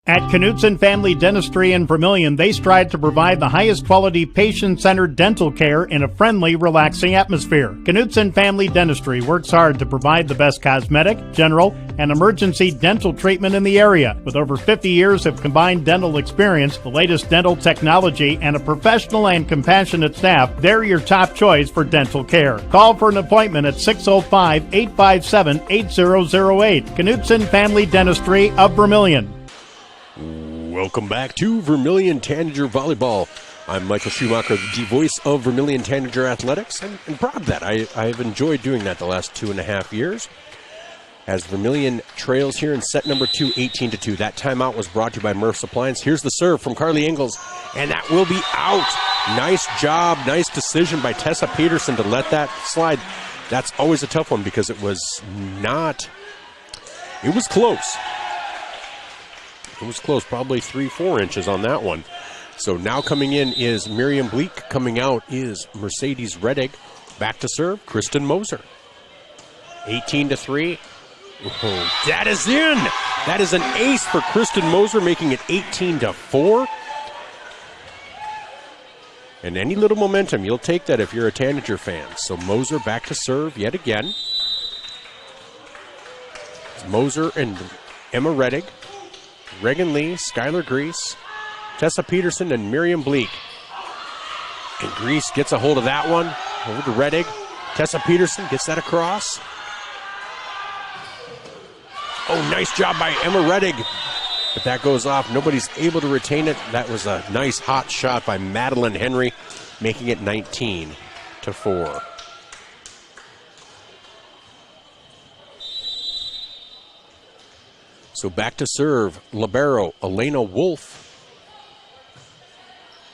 At Knutson Family Dentistry in Vermillion, they strive to provide the highest quality patient-centered dental care in a friendly, relaxing atmosphere. Knutson Family Dentistry works hard to provide the best cosmetic, general, and emergency dental treatment in the area. With over 50 years of combined dental experience, the latest dental technology, and a professional and compassionate staff, they're your top choice for dental care. Call for an appointment at 605-857-8008. Knutson Family Dentistry of Vermillion. Welcome back to Vermillion Tanager Volleyball. I'm Michael Schumacher, the voice of Vermillion Tanager Athletics, and proud of that. I've enjoyed doing that the last 2.5 years. As Vermillion trails here in set number 2, 18-2. That timeout was brought to you by Murph's Appliance. Here's the serve from Carly Ingalls, and that will be out. Nice job, nice decision by Tessa Peterson to let that slide. That's always a tough one because it was close. It was close, probably 3-4 inches on that one. So now coming in is Miriam Bleak. Coming out is Mercedes Redig. Back to serve, Kristen Moser. 18-3. Oh, that is in. That is an ace for Kristen Moser, making it 18-4. And any little momentum, you'll take that if you're a Tanager fan. So Moser back to serve yet again. It's Moser and Emma Redig. Reagan Lee, Skylar Grease, Tessa Peterson, and Miriam Bleak. And Grease gets a hold of that one. Over to Redig. Tessa Peterson gets that across. Oh, nice job by Emma Redig. But that goes off. Nobody's able to retain it. That was a nice hot shot by Madeline Henry, making it 19-4. So back to serve, libero Elena Wolf.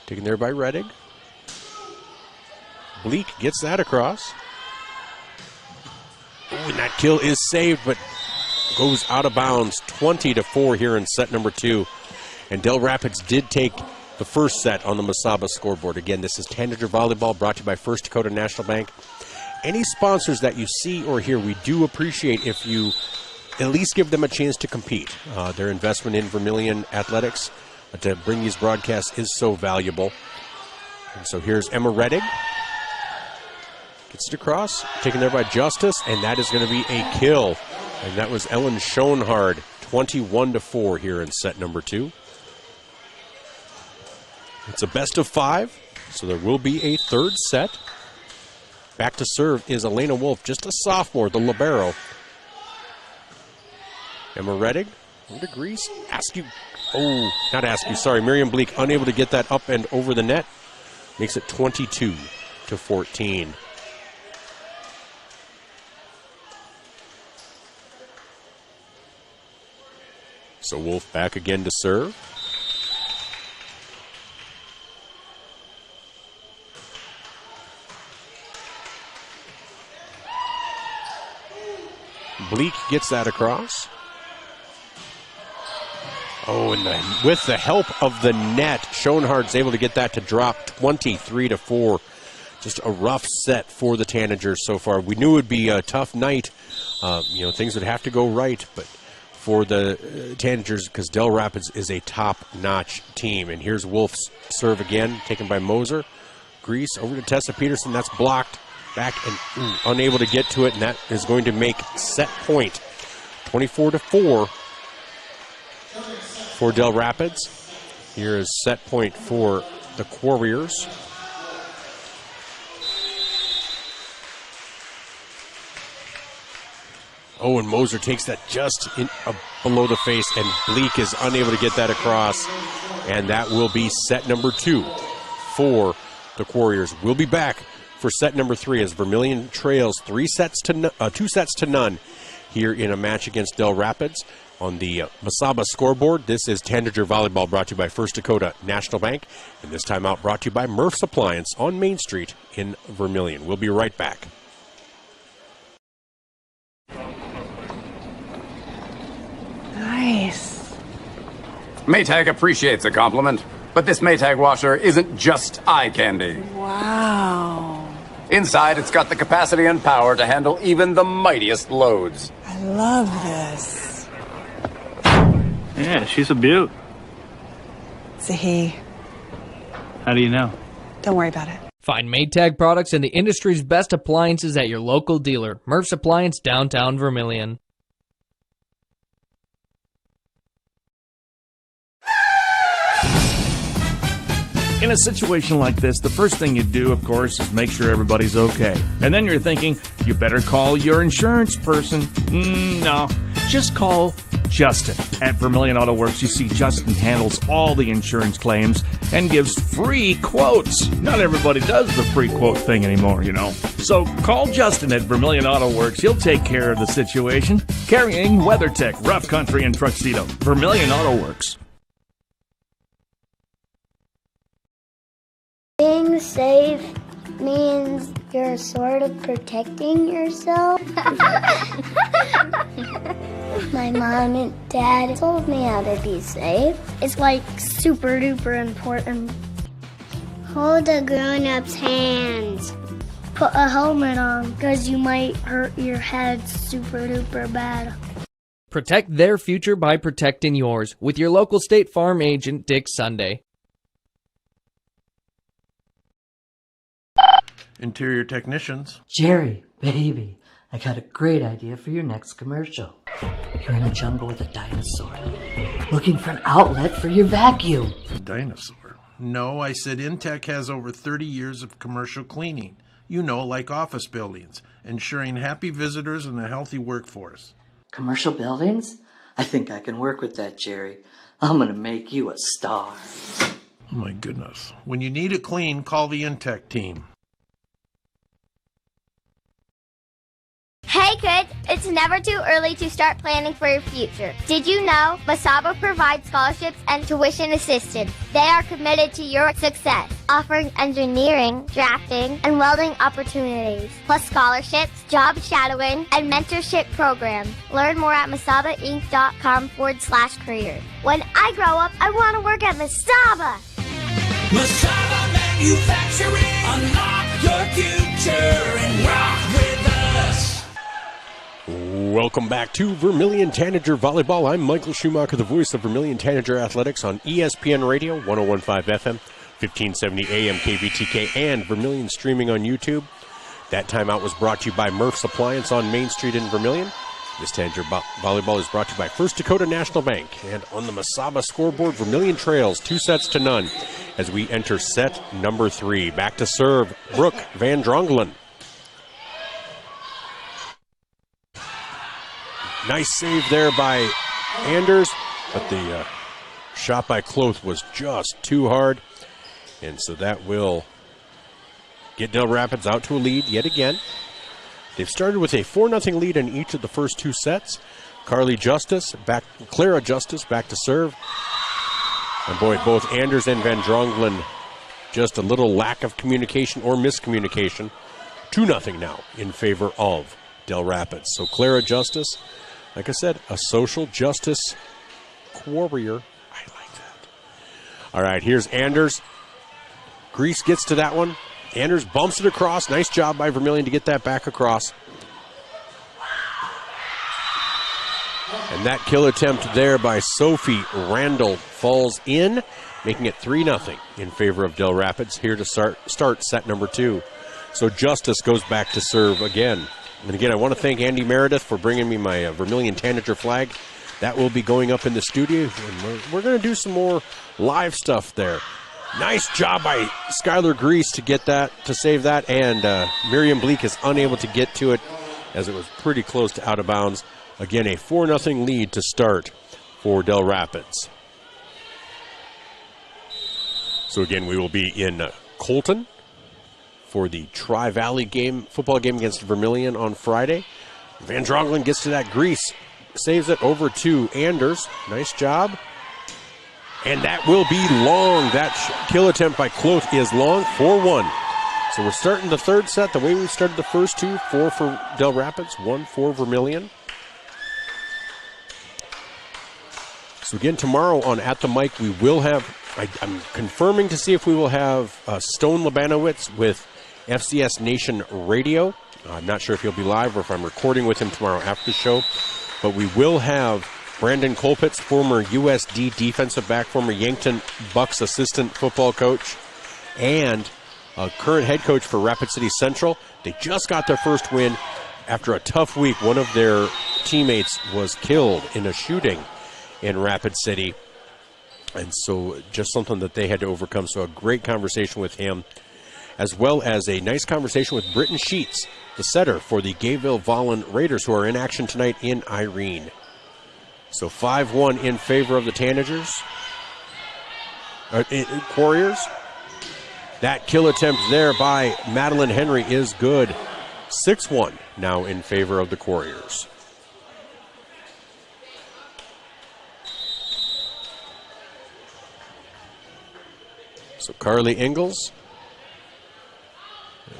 Taken there by Redig. Bleak gets that across. Oh, and that kill is saved, but goes out of bounds. 20-4 here in set number 2. And Dell Rapids did take the first set on the Mesaba scoreboard. Again, this is Tanager Volleyball, brought to you by First Dakota National Bank. Any sponsors that you see or hear, we do appreciate if you at least give them a chance to compete. Their investment in Vermillion Athletics to bring these broadcasts is so valuable. And so here's Emma Redig. Gets it across, taken there by Justice, and that is going to be a kill. And that was Ellen Schoenhard, 21-4 here in set number 2. It's a best of 5, so there will be a third set. Back to serve is Elena Wolf, just a sophomore, the libero. Emma Redig, into Grease, Miriam Bleak unable to get that up and over the net. Makes it 22-14. So Wolf back again to serve. Bleak gets that across. Oh, and with the help of the net, Schoenhard's able to get that to drop 23-4. Just a rough set for the Tanagers so far. We knew it would be a tough night. Things would have to go right, but for the Tanagers, because Dell Rapids is a top-notch team. And here's Wolf's serve again, taken by Moser. Grease over to Tessa Peterson. That's blocked. Back and unable to get to it, and that is going to make set point 24-4 for Dell Rapids. Here is set point for the Quarriers. Oh, and Moser takes that just below the face, and Bleak is unable to get that across. And that will be set number 2 for the Quarriers. We'll be back for set number 3 as Vermillion trails 2 sets to none here in a match against Dell Rapids. On the Mesaba scoreboard, this is Tanager Volleyball, brought to you by First Dakota National Bank, and this timeout brought to you by Murph's Appliance on Main Street in Vermillion. We'll be right back. Nice. Maytag appreciates a compliment, but this Maytag washer isn't just eye candy. Wow. Inside, it's got the capacity and power to handle even the mightiest loads. I love this. Yeah, she's a beaut. It's a he. How do you know? Don't worry about it. Find Maytag products and the industry's best appliances at your local dealer. Murph's Appliance, downtown Vermillion. In a situation like this, the first thing you do, of course, is make sure everybody's okay. And then you're thinking, you better call your insurance person. No, just call Justin. At Vermillion Auto Works, you see Justin handles all the insurance claims and gives free quotes. Not everybody does the free quote thing anymore, you know. So call Justin at Vermillion Auto Works. He'll take care of the situation. Carrying WeatherTech, Rough Country, and Tuxedo. Vermillion Auto Works. Being safe means you're sort of protecting yourself. My mom and dad told me how to be safe. It's like super duper important. Hold a grown-up's hands. Put a helmet on because you might hurt your head super duper bad. Protect their future by protecting yours with your local State Farm agent, Dick Sunday. Interior technicians. Jerry, baby, I got a great idea for your next commercial. You're in a jungle with a dinosaur, looking for an outlet for your vacuum. A dinosaur? No, I said Intech has over 30 years of commercial cleaning. You know, like office buildings, ensuring happy visitors and a healthy workforce. Commercial buildings? I think I can work with that, Jerry. I'm gonna make you a star. Oh my goodness. When you need it clean, call the Intech team. Hey kids, it's never too early to start planning for your future. Did you know Mesaba provides scholarships and tuition assistance? They are committed to your success, offering engineering, drafting, and welding opportunities, plus scholarships, job shadowing, and mentorship programs. Learn more at MesabaInc.com/career. When I grow up, I want to work at Mesaba. Mesaba Manufacturing. Unlock your future and rock with us. Welcome back to Vermillion Tanager Volleyball. I'm Michael Schumacher, the voice of Vermillion Tanager Athletics on ESPN Radio, 101.5 FM, 1570 AM KVTK, and Vermillion streaming on YouTube. That timeout was brought to you by Murph's Appliance on Main Street in Vermillion. This Tanager Volleyball is brought to you by First Dakota National Bank. And on the Mesaba scoreboard, Vermillion trails 2 sets to none as we enter set number 3. Back to serve, Brooke Van Drongelen. Nice save there by Anders, but the shot by Kloth was just too hard. And so that will get Dell Rapids out to a lead yet again. They've started with a 4-0 lead in each of the first 2 sets. Clara Justice back to serve. And boy, both Anders and Van Drongelen, just a little lack of communication or miscommunication. 2-0 now in favor of Dell Rapids. So Clara Justice, like I said, a social justice warrior. I like that. All right, here's Anders. Grease gets to that one. Anders bumps it across. Nice job by Vermillion to get that back across. And that kill attempt there by Sophie Randall falls in, making it 3-0 in favor of Dell Rapids here to start set number 2. So Justice goes back to serve again. And again, I want to thank Andy Meredith for bringing me my Vermillion Tanager flag. That will be going up in the studio, and we're going to do some more live stuff there. Nice job by Skylar Grease to get that, to save that, and Miriam Bleak is unable to get to it as it was pretty close to out of bounds. Again, a 4-0 lead to start for Dell Rapids. So again, we will be in Colton for the Tri-Valley football game against Vermillion on Friday. Van Drongelen gets to that grease, saves it over to Anders. Nice job. And that will be long. That kill attempt by Kloth is long, 4-1. So we're starting the third set the way we started the first two, 4 for Dell Rapids, 1 for Vermillion. So again, tomorrow on At the Mic, we will have, I'm confirming to see if we will have Stone Labanowitz with FCS Nation Radio. I'm not sure if he'll be live or if I'm recording with him tomorrow after the show. But we will have Brandon Kolpitz, former USD defensive back, former Yankton Bucks assistant football coach, and a current head coach for Rapid City Central. They just got their first win after a tough week. One of their teammates was killed in a shooting in Rapid City. And so just something that they had to overcome. So a great conversation with him, as well as a nice conversation with Britton Sheets, the setter for the Gayville-Vollen Raiders, who are in action tonight in Irene. So 5-1 in favor of the Tanagers. Quarriers. That kill attempt there by Madeline Henry is good. 6-1 now in favor of the Quarriers. So Carly Ingalls.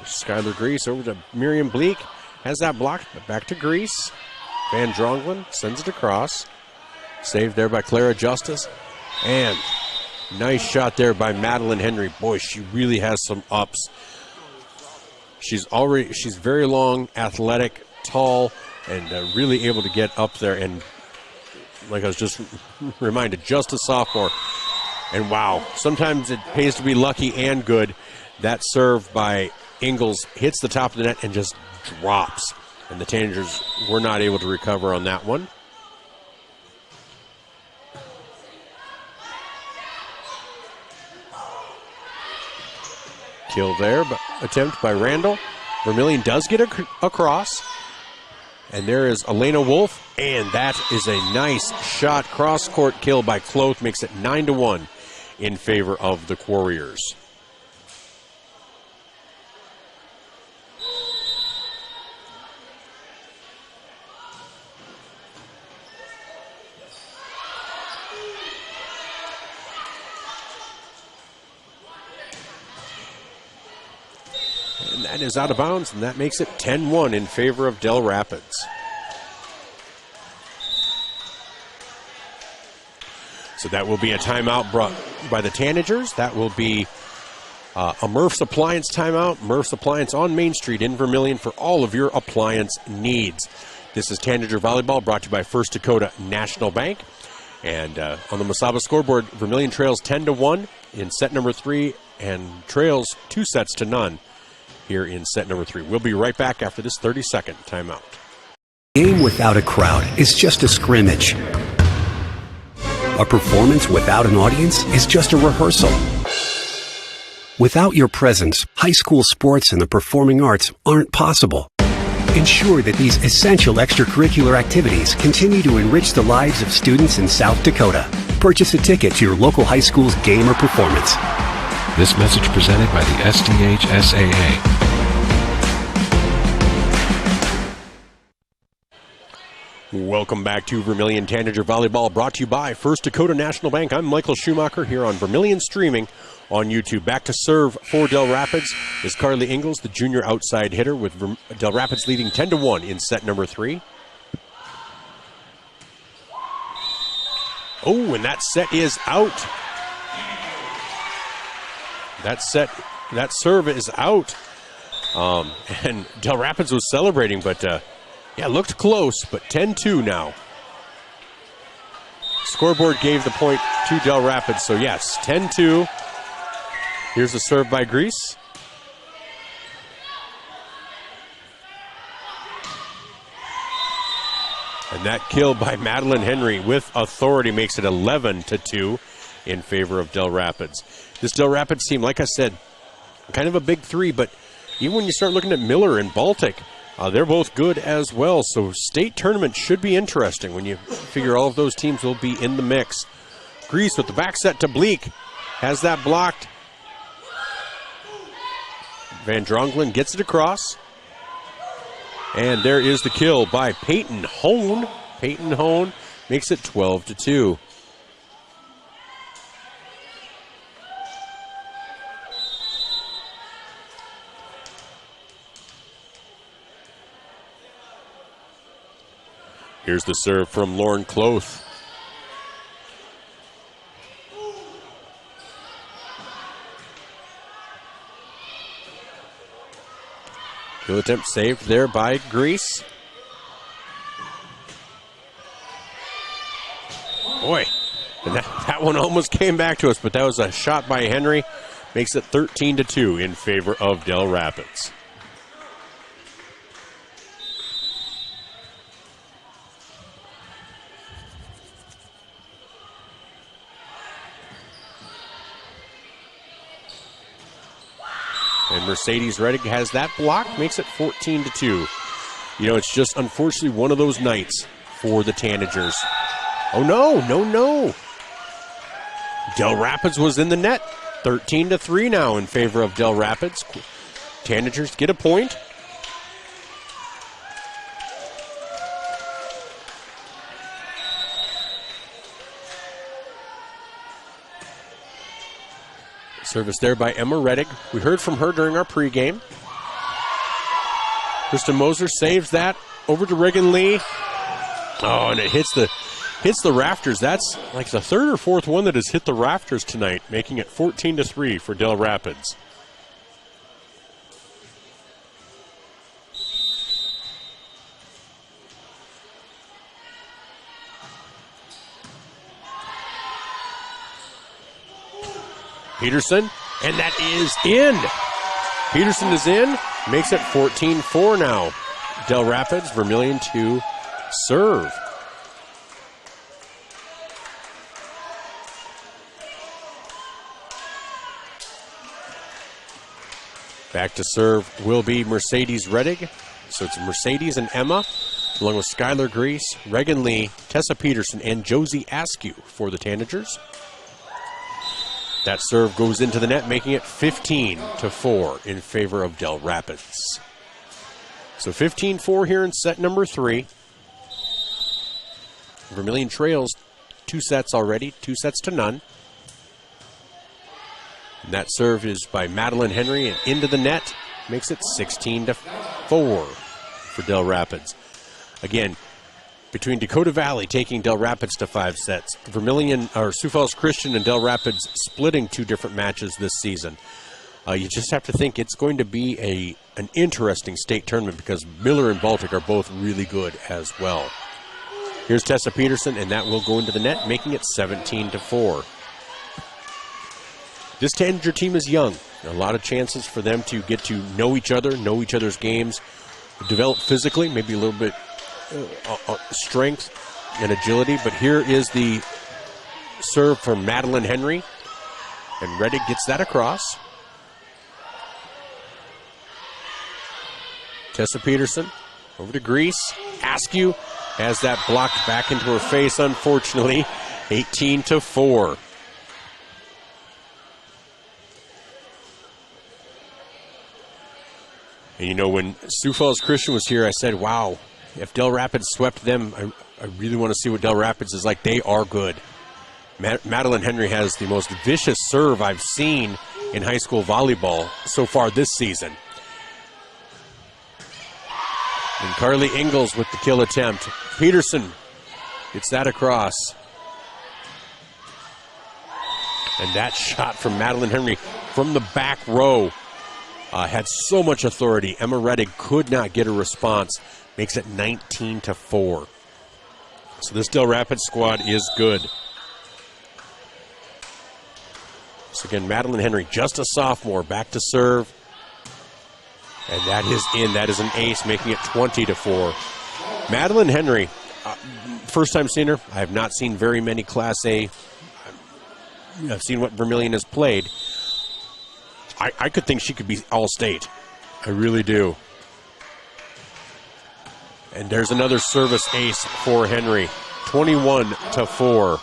Skylar Grease over to Miriam Bleak. Has that blocked, but back to Grease. Van Drongelen sends it across. Saved there by Clara Justice. And nice shot there by Madeline Henry. Boy, she really has some ups. She's very long, athletic, tall, and really able to get up there. And like I was just reminded, just a sophomore. And wow, sometimes it pays to be lucky and good. That serve by Ingalls hits the top of the net and just drops. And the Tanagers were not able to recover on that one. Kill there, but attempt by Randall. Vermillion does get across. And there is Elena Wolf, and that is a nice shot. Cross-court kill by Kloth makes it 9-1 in favor of the Quarriers. And that is out of bounds, and that makes it 10-1 in favor of Dell Rapids. So that will be a timeout brought by the Tanagers. That will be a Murph's Appliance timeout. Murph's Appliance on Main Street in Vermillion for all of your appliance needs. This is Tanager Volleyball, brought to you by First Dakota National Bank. And on the Masaba scoreboard, Vermillion trails 10-1 in set number 3 and trails 2 sets to none here in set number 3. We'll be right back after this 30-second timeout. A game without a crowd is just a scrimmage. A performance without an audience is just a rehearsal. Without your presence, high school sports and the performing arts aren't possible. Ensure that these essential extracurricular activities continue to enrich the lives of students in South Dakota. Purchase a ticket to your local high school's game or performance. This message presented by the SDHSAA. Welcome back to Vermillion Tanagers Volleyball, brought to you by First Dakota National Bank. I'm Michael Schumacher here on Vermillion Streaming on YouTube. Back to serve for Dell Rapids is Carly Ingalls, the junior outside hitter, with Dell Rapids leading 10-1 in set number 3. Oh, and that set is out. That serve is out. And Dell Rapids was celebrating, but yeah, looked close, but 10-2 now. Scoreboard gave the point to Dell Rapids, so yes, 10-2. Here's a serve by Grease. And that kill by Madeline Henry with authority makes it 11-2 in favor of Dell Rapids. This Dell Rapids team, like I said, kind of a big three, but even when you start looking at Miller and Baltic, they're both good as well. So state tournament should be interesting when you figure all of those teams will be in the mix. Grease with the back set to Bleak. Has that blocked. Van Drongelen gets it across. And there is the kill by Peyton Hone. Peyton Hone makes it 12-2. Here's the serve from Lauren Cloth. Kill attempt saved there by Grease. Boy, and that one almost came back to us, but that was a shot by Henry. Makes it 13-2 in favor of Dell Rapids. And Mercedes Redig has that block, makes it 14-2. You know, it's just unfortunately one of those nights for the Tanagers. Oh no. Dell Rapids was in the net. 13-3 now in favor of Dell Rapids. Tanagers get a point. Service there by Emma Redig. We heard from her during our pregame. Krista Moser saves that over to Reagan Lee. Oh, and it hits the rafters. That's like the third or fourth one that has hit the rafters tonight, making it 14-3 for Dell Rapids. Peterson, and that is in. Peterson is in, makes it 14-4 now. Dell Rapids, Vermillion to serve. Back to serve will be Mercedes Redig. So it's Mercedes and Emma, along with Skylar Grease, Reagan Lee, Tessa Peterson, and Josie Askew for the Tanagers. That serve goes into the net, making it 15-4 in favor of Dell Rapids. So 15-4 here in set number 3. Vermillion trails 2 sets already, 2 sets to none. And that serve is by Madeline Henry and into the net, makes it 16-4 for Dell Rapids. Again, between Dakota Valley taking Dell Rapids to 5 sets, Vermillion or Sioux Falls Christian and Dell Rapids splitting 2 different matches this season. You just have to think it's going to be an interesting state tournament because Miller and Baltic are both really good as well. Here's Tessa Peterson, and that will go into the net, making it 17-4. This Tanager team is young. A lot of chances for them to get to know each other, know each other's games, develop physically, maybe a little bit strength and agility. But here is the serve from Madeline Henry, and Redig gets that across. Tessa Peterson over to Grease. Askew has that blocked back into her face, unfortunately. 18-4. And you know, when Sioux Falls Christian was here, I said, wow, if Dell Rapids swept them, I really want to see what Dell Rapids is like. They are good. Madeline Henry has the most vicious serve I've seen in high school volleyball so far this season. And Carly Ingalls with the kill attempt. Peterson gets that across. And that shot from Madeline Henry from the back row had so much authority. Emma Redig could not get a response. Makes it 19-4. So this Dell Rapids squad is good. So again, Madeline Henry, just a sophomore, back to serve. And that is in. That is an ace, making it 20-4. Madeline Henry, first time seeing her. I have not seen very many Class A. I've seen what Vermillion has played. I could think she could be all-state. I really do. And there's another service ace for Henry. 21-4.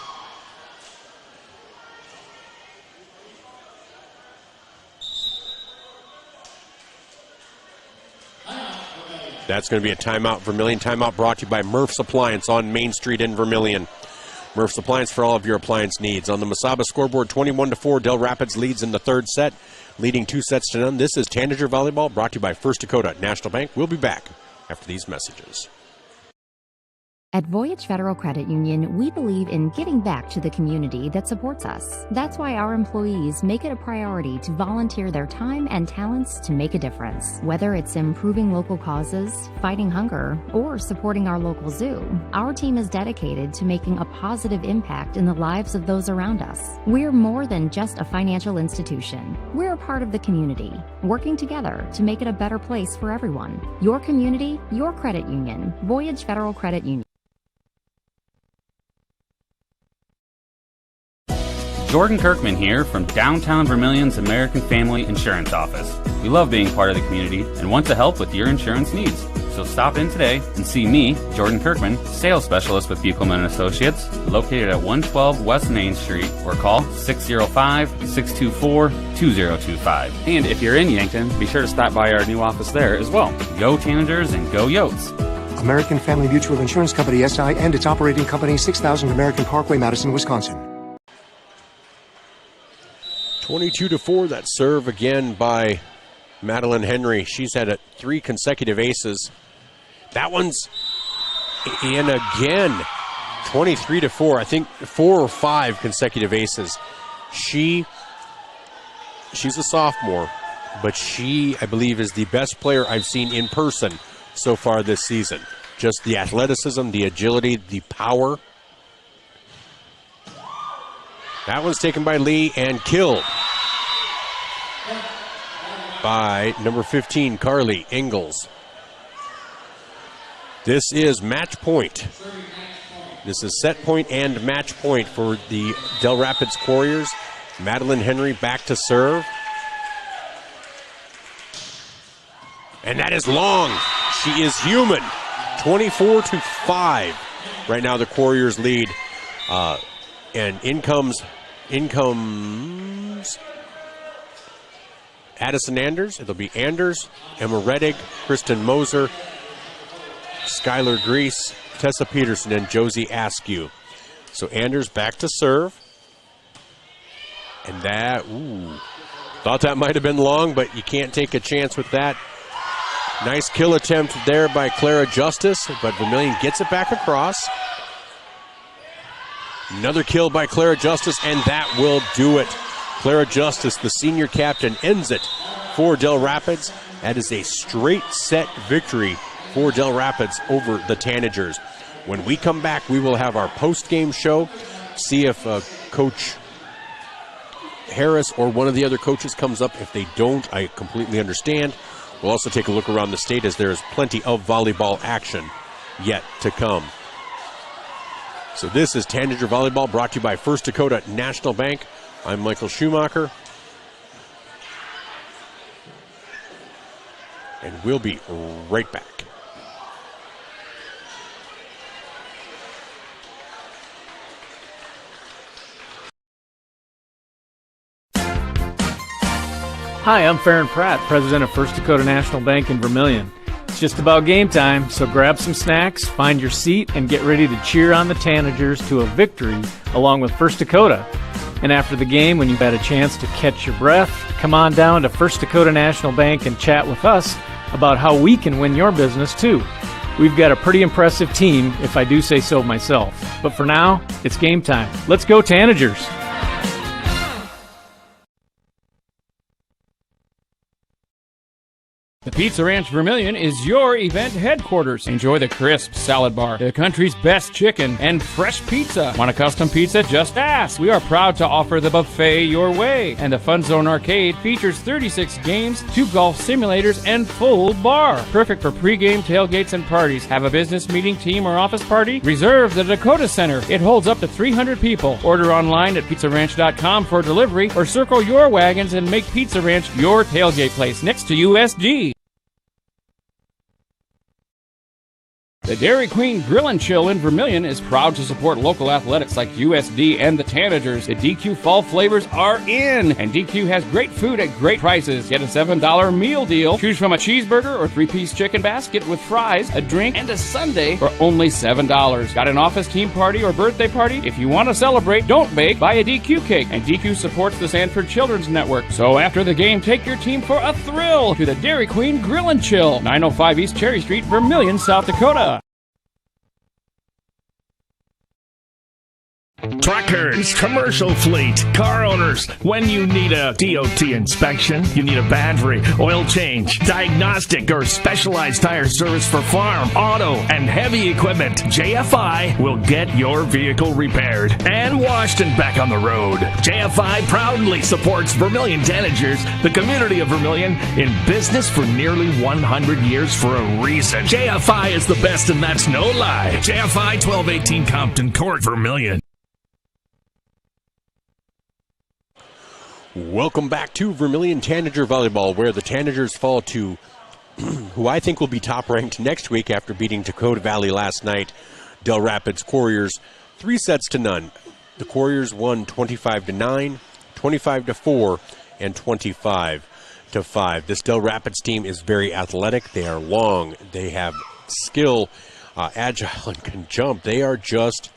That's going to be a timeout. Vermillion timeout brought to you by Murph's Appliance on Main Street in Vermillion. Murph's Appliance for all of your appliance needs. On the Mesaba scoreboard, 21-4, Dell Rapids leads in the third set, leading 2-0. This is Tanager Volleyball, brought to you by First Dakota National Bank. We'll be back after these messages. At Voyage Federal Credit Union, we believe in giving back to the community that supports us. That's why our employees make it a priority to volunteer their time and talents to make a difference. Whether it's improving local causes, fighting hunger, or supporting our local zoo, our team is dedicated to making a positive impact in the lives of those around us. We're more than just a financial institution. We're a part of the community, working together to make it a better place for everyone. Your community, your credit union. Voyage Federal Credit Union. Jordan Kirkman here from downtown Vermillion's American Family Insurance Office. We love being part of the community and want to help with your insurance needs. So stop in today and see me, Jordan Kirkman, sales specialist with Buchelman & Associates, located at 112 West Main Street, or call 605-624-2025. And if you're in Yankton, be sure to stop by our new office there as well. Go Tanagers and go Yotes. American Family Mutual Insurance Company, SI, and its operating company, 6000 American Parkway, Madison, Wisconsin. 22-4, that serve again by Madeline Henry. She's had 3 consecutive aces. That one's in again. 23-4, I think 4 or 5 consecutive aces. She's a sophomore, but she, I believe, is the best player I've seen in person so far this season. Just the athleticism, the agility, the power. That one's taken by Lee and killed by number 15, Carly Ingalls. This is match point. This is set point and match point for the Dell Rapids Quarriers. Madeline Henry back to serve. And that is long. She is human. 24-5. Right now the Quarriers lead. And in comes Addison Anders. It'll be Anders, Emma Redig, Kristen Moser, Skylar Grease, Tessa Peterson, and Josie Askew. So Anders back to serve. And that, thought that might have been long, but you can't take a chance with that. Nice kill attempt there by Clara Justice, but Vermillion gets it back across. Another kill by Clara Justice, and that will do it. Clara Justice, the senior captain, ends it for Dell Rapids. That is a straight set victory for Dell Rapids over the Tanagers. When we come back, we will have our post-game show. See if Coach Harris or one of the other coaches comes up. If they don't, I completely understand. We'll also take a look around the state as there is plenty of volleyball action yet to come. So this is Tanager Volleyball, brought to you by First Dakota National Bank. I'm Michael Schumacher. And we'll be right back. Hi, I'm Farron Pratt, president of First Dakota National Bank in Vermillion. It's just about game time, so grab some snacks, find your seat, and get ready to cheer on the Tanagers to a victory along with First Dakota. And after the game, when you've had a chance to catch your breath, come on down to First Dakota National Bank and chat with us about how we can win your business too. We've got a pretty impressive team, if I do say so myself. But for now, it's game time. Let's go Tanagers! The Pizza Ranch Vermillion is your event headquarters. Enjoy the crisp salad bar, the country's best chicken, and fresh pizza. Want a custom pizza? Just ask. We are proud to offer the buffet your way. And the Fun Zone Arcade features 36 games, 2 golf simulators, and full bar. Perfect for pregame, tailgates, and parties. Have a business meeting, team, or office party? Reserve the Dakota Center. It holds up to 300 people. Order online at pizzaranch.com for delivery, or circle your wagons and make Pizza Ranch your tailgate place next to USG. The Dairy Queen Grill and Chill in Vermillion is proud to support local athletics like USD and the Tanagers. The DQ fall flavors are in, and DQ has great food at great prices. Get a $7 meal deal. Choose from a cheeseburger or 3-piece chicken basket with fries, a drink, and a sundae for only $7. Got an office team party or birthday party? If you want to celebrate, don't bake, buy a DQ cake. And DQ supports the Sanford Children's Network. So after the game, take your team for a thrill to the Dairy Queen Grill and Chill, 905 East Cherry Street, Vermillion, South Dakota. Truckers, commercial fleet, car owners, when you need a DOT inspection, you need a battery, oil change, diagnostic, or specialized tire service for farm, auto, and heavy equipment, JFI will get your vehicle repaired and washed and back on the road. JFI proudly supports Vermillion Tanagers, the community of Vermillion, in business for nearly 100 years for a reason. JFI is the best, and that's no lie. JFI 1218 Compton Court, Vermillion. Welcome back to Vermillion Tanager Volleyball, where the Tanagers fall to who I think will be top ranked next week after beating Dakota Valley last night, Dell Rapids Quarriers, 3-0. The Quarriers won 25-9, 25-4, and 25-5. This Dell Rapids team is very athletic. They are long. They have skill, agile, and can jump. They are just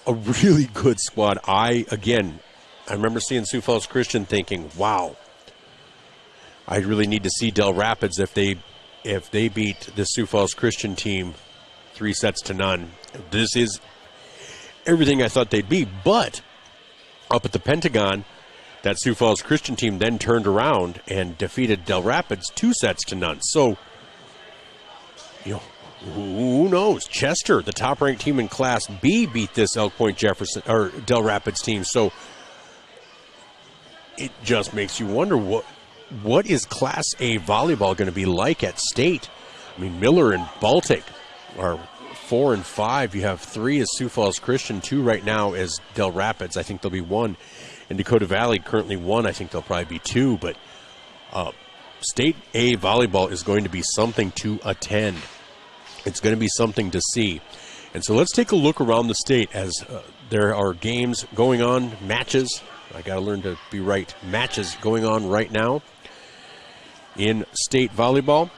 a really good squad. I remember seeing Sioux Falls Christian thinking, wow, I really need to see Dell Rapids if they beat the Sioux Falls Christian team 3-0. This is everything I thought they'd be. But up at the Pentagon, that Sioux Falls Christian team then turned around and defeated Dell Rapids 2-0. So, who knows? Chester, the top-ranked team in Class B, beat this Elk Point Jefferson or Dell Rapids team. So it just makes you wonder what is Class A volleyball going to be like at state. I mean, Miller and Baltic are 4 and 5. You have 3 as Sioux Falls Christian, 2 right now as Dell Rapids. I think there'll be 1. And Dakota Valley currently 1. I think there'll probably be 2. But state A volleyball is going to be something to attend. It's going to be something to see. And so let's take a look around the state as there are games going on, matches. I got to learn to be right. Matches going on right now in state volleyball.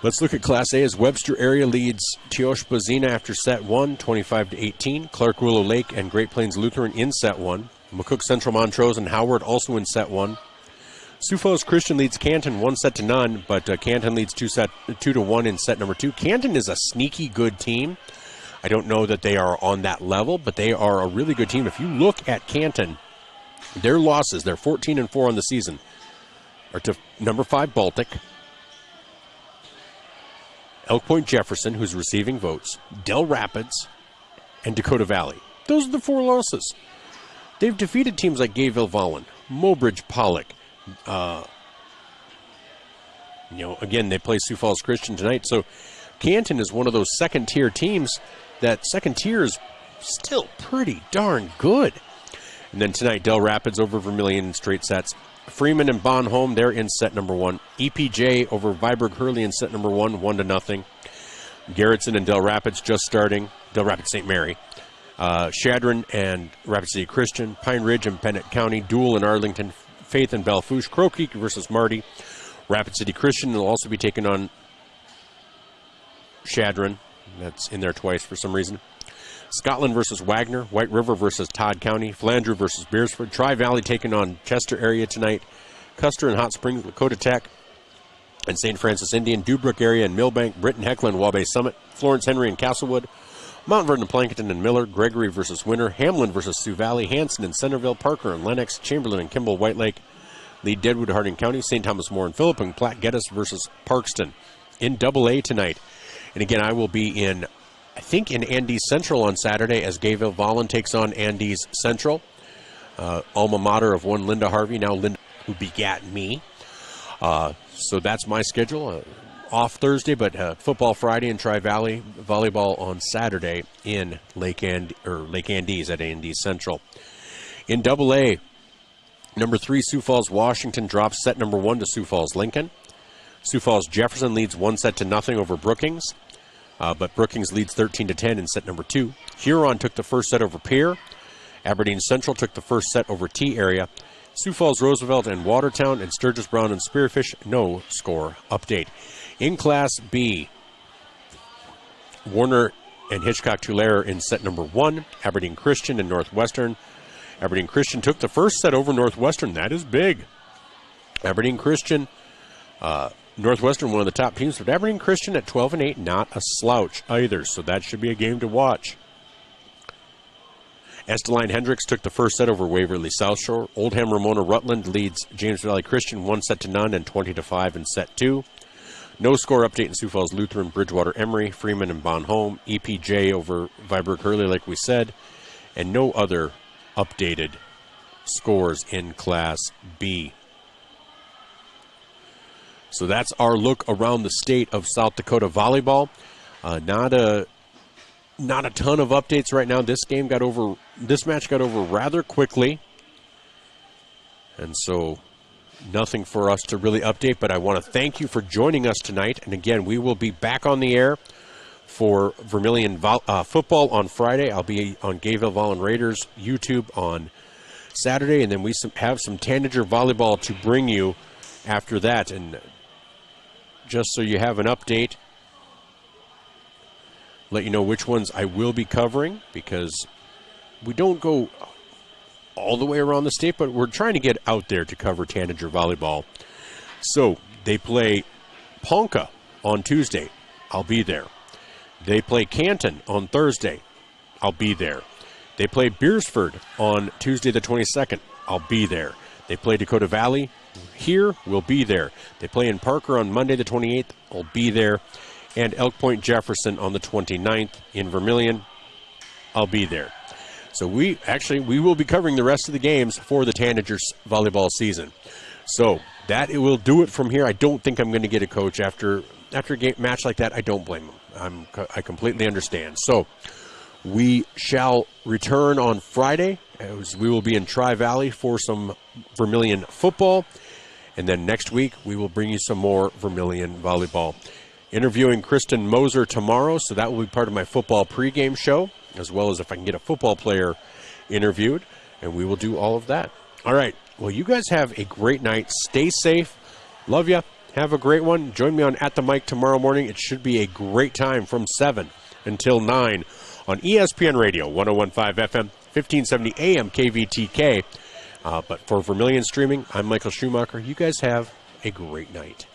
Let's look at Class A as Webster area leads Teoshpa-Zena after set 1, 25-18. Clark Willow Lake and Great Plains Lutheran in set 1. McCook Central Montrose and Howard also in set 1. Sioux Falls Christian leads Canton 1-0, but Canton leads 2-1 in set number 2. Canton is a sneaky good team. I don't know that they are on that level, but they are a really good team. If you look at Canton, their losses, they're 14-4 on the season, are to number 5 Baltic, Elk Point Jefferson, who's receiving votes, Dell Rapids, and Dakota Valley. Those are the 4 losses. They've defeated teams like Gayville-Vollen, Mobridge, Pollock. Again, they play Sioux Falls Christian tonight. So Canton is one of those second-tier teams. That second tier is still pretty darn good. And then tonight, Dell Rapids over Vermillion in straight sets. Freeman and Bonholm, they're in set number 1. EPJ over Viborg-Hurley in set number 1, 1-0. Garrettson and Dell Rapids just starting. Dell Rapids St. Mary. Shadron and Rapid City Christian. Pine Ridge and Bennett County. Dual and Arlington. Faith and Belfouche. Crow Creek versus Marty. Rapid City Christian will also be taking on Shadron. That's in there twice for some reason. Scotland versus Wagner. White River versus Todd County. Flandreau versus Beersford. Tri-Valley taking on Chester area tonight. Custer and Hot Springs, Lakota Tech and St. Francis Indian. Dubrook area and Millbank. Britton, Heckler and Waubay Summit. Florence Henry and Castlewood. Mount Vernon, Plankerton and Miller. Gregory versus Winter. Hamlin versus Sioux Valley. Hanson and Centerville. Parker and Lennox. Chamberlain and Kimball, White Lake. Lead Deadwood, Harding County. St. Thomas More and Phillip. And Platte Geddes versus Parkston. In AA tonight. And again, I will be in, I think, in Andes Central on Saturday as Gayville-Vollen takes on Andes Central. Alma mater of one Linda Harvey, now Linda who begat me. So that's my schedule. Off Thursday, but football Friday and Tri-Valley volleyball on Saturday in Lake Andes at Andes Central. In AA, number 3 Sioux Falls Washington drops set number 1 to Sioux Falls Lincoln. Sioux Falls Jefferson leads 1-0 over Brookings, but Brookings leads 13-10 in set number 2. Huron took the first set over Pierre. Aberdeen Central took the first set over T-Area. Sioux Falls, Roosevelt, and Watertown, and Sturgis, Brown, and Spearfish, no score update. In Class B, Warner and Hitchcock-Tulare in set number 1. Aberdeen Christian and Northwestern. Aberdeen Christian took the first set over Northwestern. That is big. Aberdeen Christian, Northwestern, one of the top teams, but Aberdeen Christian at 12-8, not a slouch either, so that should be a game to watch. Esteline Hendricks took the first set over Waverly South Shore. Oldham Ramona Rutland leads James Valley Christian 1-0 and 20-5 in set 2. No score update in Sioux Falls Lutheran, Bridgewater Emory, Freeman, and Bon Home. EPJ over Viborg Hurley, like we said, and no other updated scores in Class B. So that's our look around the state of South Dakota volleyball. Not a ton of updates right now. This match got over rather quickly, and so nothing for us to really update. But I want to thank you for joining us tonight. And again, we will be back on the air for Vermillion football on Friday. I'll be on Gayville Volleyball Raiders YouTube on Saturday, and then we have some Tanager volleyball to bring you after that. And just so you have an update, let you know which ones I will be covering, because we don't go all the way around the state, but we're trying to get out there to cover Tanager volleyball. So they play Ponca on Tuesday. I'll be there. They play Canton on Thursday. I'll be there. They play Beersford on Tuesday the 22nd. I'll be there. They play Dakota Valley here. We'll be there. They play in Parker on Monday the 28th. I'll be there. And Elk Point Jefferson on the 29th in Vermillion. I'll be there. So we will be covering the rest of the games for the Tanager volleyball season. So that it will do it from here. I don't think I'm going to get a coach after a match like that. I don't blame him. I completely understand. So we shall return on Friday, as we will be in Tri-Valley for some Vermillion football. And then next week, we will bring you some more Vermillion volleyball. Interviewing Kristen Moser tomorrow, so that will be part of my football pregame show, as well as if I can get a football player interviewed, and we will do all of that. All right. Well, you guys have a great night. Stay safe. Love you. Have a great one. Join me on At the Mic tomorrow morning. It should be a great time from 7 until 9 on ESPN Radio, 101.5 FM, 1570 AM KVTK. But for Vermillion Streaming, I'm Michael Schumacher. You guys have a great night.